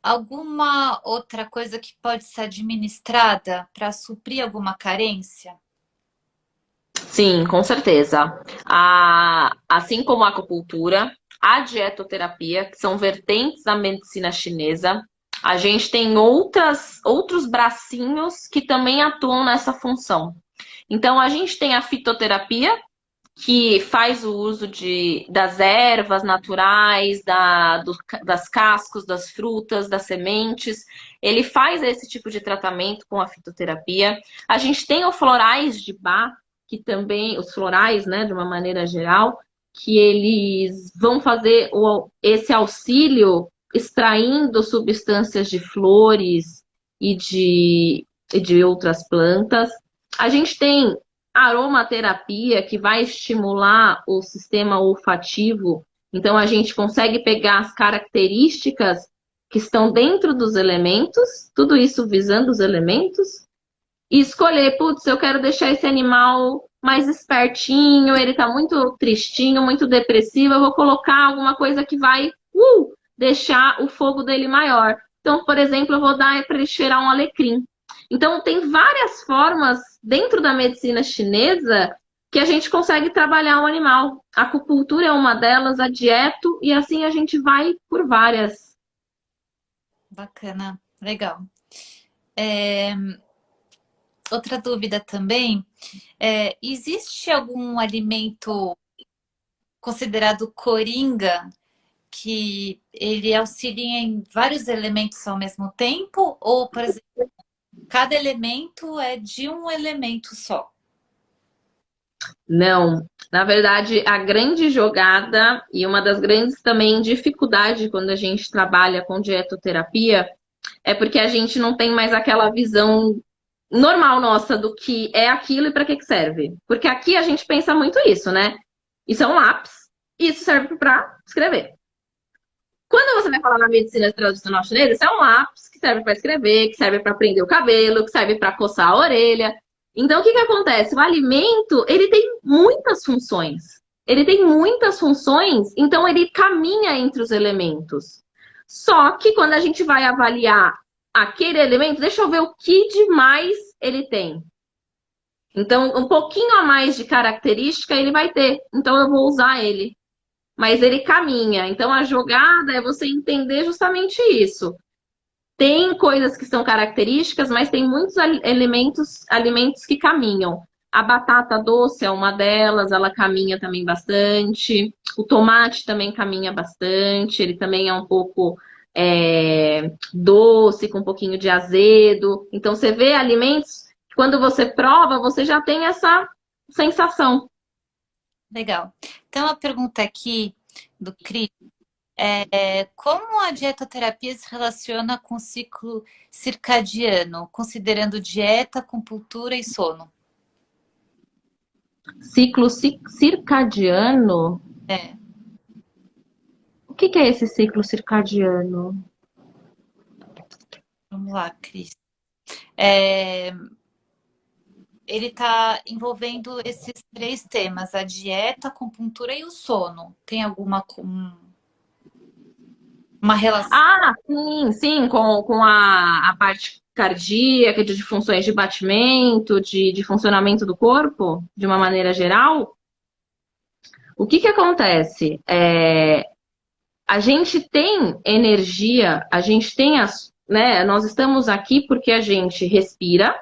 Speaker 1: alguma outra coisa que pode ser administrada para suprir alguma carência?
Speaker 3: Sim, com certeza. Assim como a acupuntura, a dietoterapia, que são vertentes da medicina chinesa, a gente tem outros bracinhos que também atuam nessa função. Então, a gente tem a fitoterapia, que faz o uso das ervas naturais, das cascos, das frutas, das sementes. Ele faz esse tipo de tratamento com a fitoterapia. A gente tem os florais de Bach, que também, os florais, né, de uma maneira geral, que eles vão fazer esse auxílio extraindo substâncias de flores e de outras plantas. A gente tem aromaterapia que vai estimular o sistema olfativo. Então a gente consegue pegar as características que estão dentro dos elementos, tudo isso visando os elementos, e escolher, putz, eu quero deixar esse animal mais espertinho, ele tá muito tristinho, muito depressivo, eu vou colocar alguma coisa que vai deixar o fogo dele maior. Então, por exemplo, eu vou dar para ele cheirar um alecrim. Então, tem várias formas dentro da medicina chinesa que a gente consegue trabalhar o animal. A acupuntura é uma delas, a dieto, e assim a gente vai por várias.
Speaker 1: Bacana, legal. Outra dúvida também, existe algum alimento considerado coringa que ele auxilia em vários elementos ao mesmo tempo? Ou, por exemplo, cada elemento é de um elemento só?
Speaker 3: Não. Na verdade, a grande jogada e uma das grandes também dificuldades quando a gente trabalha com dietoterapia é porque a gente não tem mais aquela visão normal nossa do que é aquilo e para que serve. Porque aqui a gente pensa muito isso, né? Isso é um lápis, isso serve para escrever. Quando você vai falar na medicina tradicional chinesa, isso é um lápis que serve para escrever, que serve para prender o cabelo, que serve para coçar a orelha. Então, o que que acontece? O alimento, ele tem muitas funções. Ele tem muitas funções, então ele caminha entre os elementos. Só que quando a gente vai avaliar aquele elemento, deixa eu ver o que de mais ele tem. Então, um pouquinho a mais de característica ele vai ter. Então, eu vou usar ele. Mas ele caminha. Então, a jogada é você entender justamente isso. Tem coisas que são características, mas tem muitos alimentos que caminham. A batata doce é uma delas, ela caminha também bastante. O tomate também caminha bastante, ele também é um pouco doce, com um pouquinho de azedo. Então, você vê alimentos que quando você prova, você já tem essa sensação.
Speaker 1: Legal. Então, a pergunta aqui do Cris como a dietoterapia se relaciona com o ciclo circadiano, considerando dieta, acupuntura e sono?
Speaker 3: Ciclo circadiano?
Speaker 1: É,
Speaker 3: O que que é esse ciclo circadiano?
Speaker 1: vamos lá, Cris. É, ele está envolvendo esses três temas: a dieta, a acupuntura e o sono. Tem alguma uma relação?
Speaker 3: Ah, sim, sim, com a parte cardíaca, de funções de batimento, de funcionamento do corpo, de uma maneira geral, o que que acontece? A gente tem energia, a gente tem né, nós estamos aqui porque a gente respira,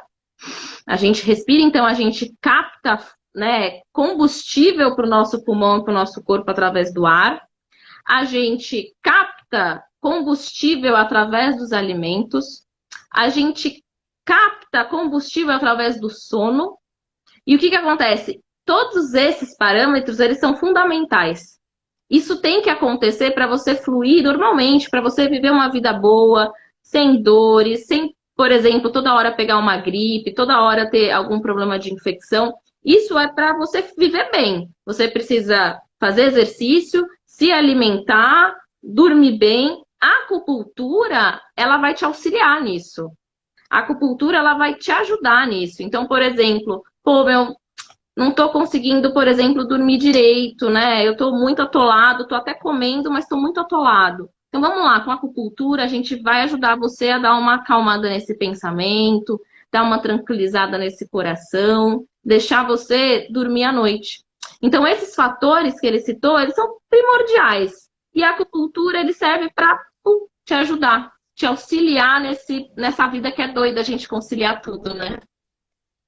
Speaker 3: então a gente capta, né, combustível para o nosso pulmão e para o nosso corpo através do ar, a gente capta combustível através dos alimentos, a gente capta combustível através do sono, e o que que acontece? Todos esses parâmetros, eles são fundamentais. Isso tem que acontecer para você fluir normalmente, para você viver uma vida boa, sem dores, sem, por exemplo, toda hora pegar uma gripe, toda hora ter algum problema de infecção. Isso é para você viver bem. Você precisa fazer exercício, se alimentar, dormir bem. A acupuntura, ela vai te auxiliar nisso. A acupuntura, ela vai te ajudar nisso. Então, por exemplo, não tô conseguindo, por exemplo, dormir direito, né? Eu tô muito atolado, tô até comendo, mas tô muito atolado. Então vamos lá, com a acupuntura a gente vai ajudar você a dar uma acalmada nesse pensamento, dar uma tranquilizada nesse coração, deixar você dormir à noite. Então esses fatores que ele citou, eles são primordiais. E a acupuntura, ele serve para te ajudar, te auxiliar nessa vida que é doida a gente conciliar tudo, né?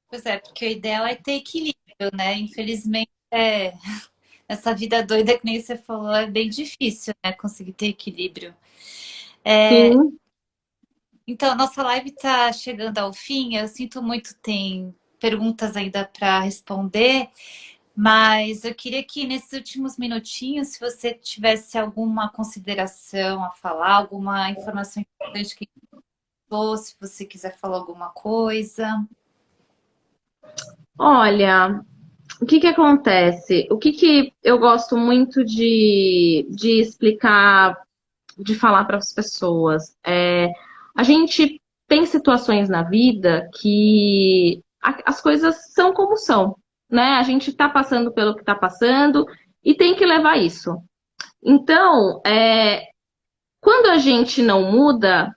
Speaker 1: Pois é, porque o ideal é ter equilíbrio, né? Infelizmente, essa vida doida que nem você falou é bem difícil, né? Conseguir ter equilíbrio.
Speaker 3: Sim.
Speaker 1: Então, a nossa live está chegando ao fim. Eu sinto muito, tem perguntas ainda para responder, mas eu queria que nesses últimos minutinhos, se você tivesse alguma consideração a falar, alguma informação importante que se você quiser falar alguma coisa.
Speaker 3: Olha, o que que acontece? O que que eu gosto muito de explicar, de falar para as pessoas? A gente tem situações na vida que as coisas são como são, né? A gente está passando pelo que está passando e tem que levar isso. Então, quando a gente não muda,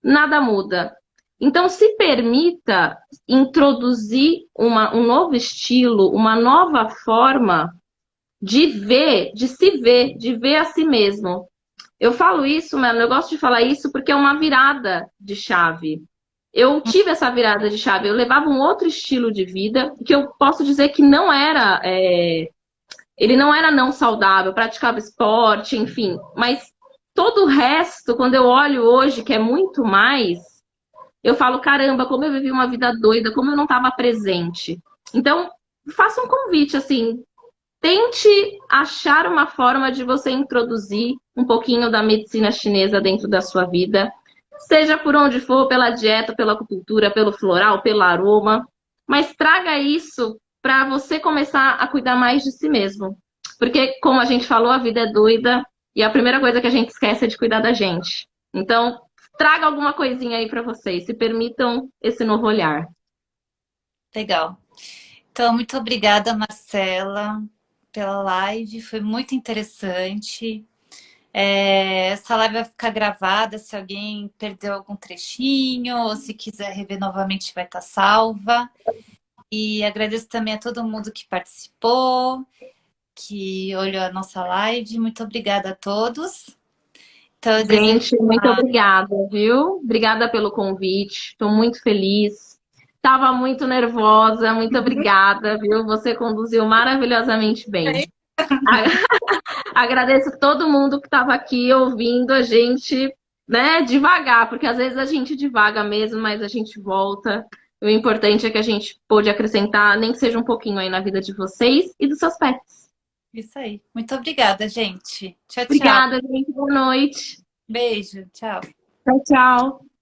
Speaker 3: nada muda. Então, se permita introduzir um novo estilo, uma nova forma de ver, de ver a si mesmo. Eu falo isso, mano, eu gosto de falar isso porque é uma virada de chave. Eu tive essa virada de chave, eu levava um outro estilo de vida, que eu posso dizer que não era, ele não era não saudável, praticava esporte, enfim, mas todo o resto, quando eu olho hoje, que é muito mais, eu falo, caramba, como eu vivi uma vida doida, como eu não estava presente. Então, faça um convite, assim, tente achar uma forma de você introduzir um pouquinho da medicina chinesa dentro da sua vida, seja por onde for, pela dieta, pela acupuntura, pelo floral, pelo aroma, mas traga isso para você começar a cuidar mais de si mesmo. Porque, como a gente falou, a vida é doida e a primeira coisa que a gente esquece é de cuidar da gente. Então, traga alguma coisinha aí para vocês, se permitam esse novo olhar.
Speaker 1: Legal. Então, muito obrigada, Marcela, pela live. Foi muito interessante. Essa live vai ficar gravada. Se alguém perdeu algum trechinho ou se quiser rever novamente, vai estar salva. E agradeço também a todo mundo que participou, que olhou a nossa live. Muito obrigada a todos. Então, eu desejo
Speaker 3: Gente, muito obrigada, viu? Obrigada pelo convite. Estou muito feliz. Estava muito nervosa. Muito obrigada, viu? Você conduziu maravilhosamente bem. Agradeço todo mundo que estava aqui ouvindo a gente, né, devagar, porque às vezes a gente divaga mesmo, mas a gente volta. O importante é que a gente pôde acrescentar, nem que seja um pouquinho aí na vida de vocês e dos seus pets.
Speaker 1: Isso aí. Muito obrigada, gente. Tchau, tchau.
Speaker 3: Obrigada, gente. Boa noite.
Speaker 1: Beijo. Tchau.
Speaker 3: Tchau, tchau.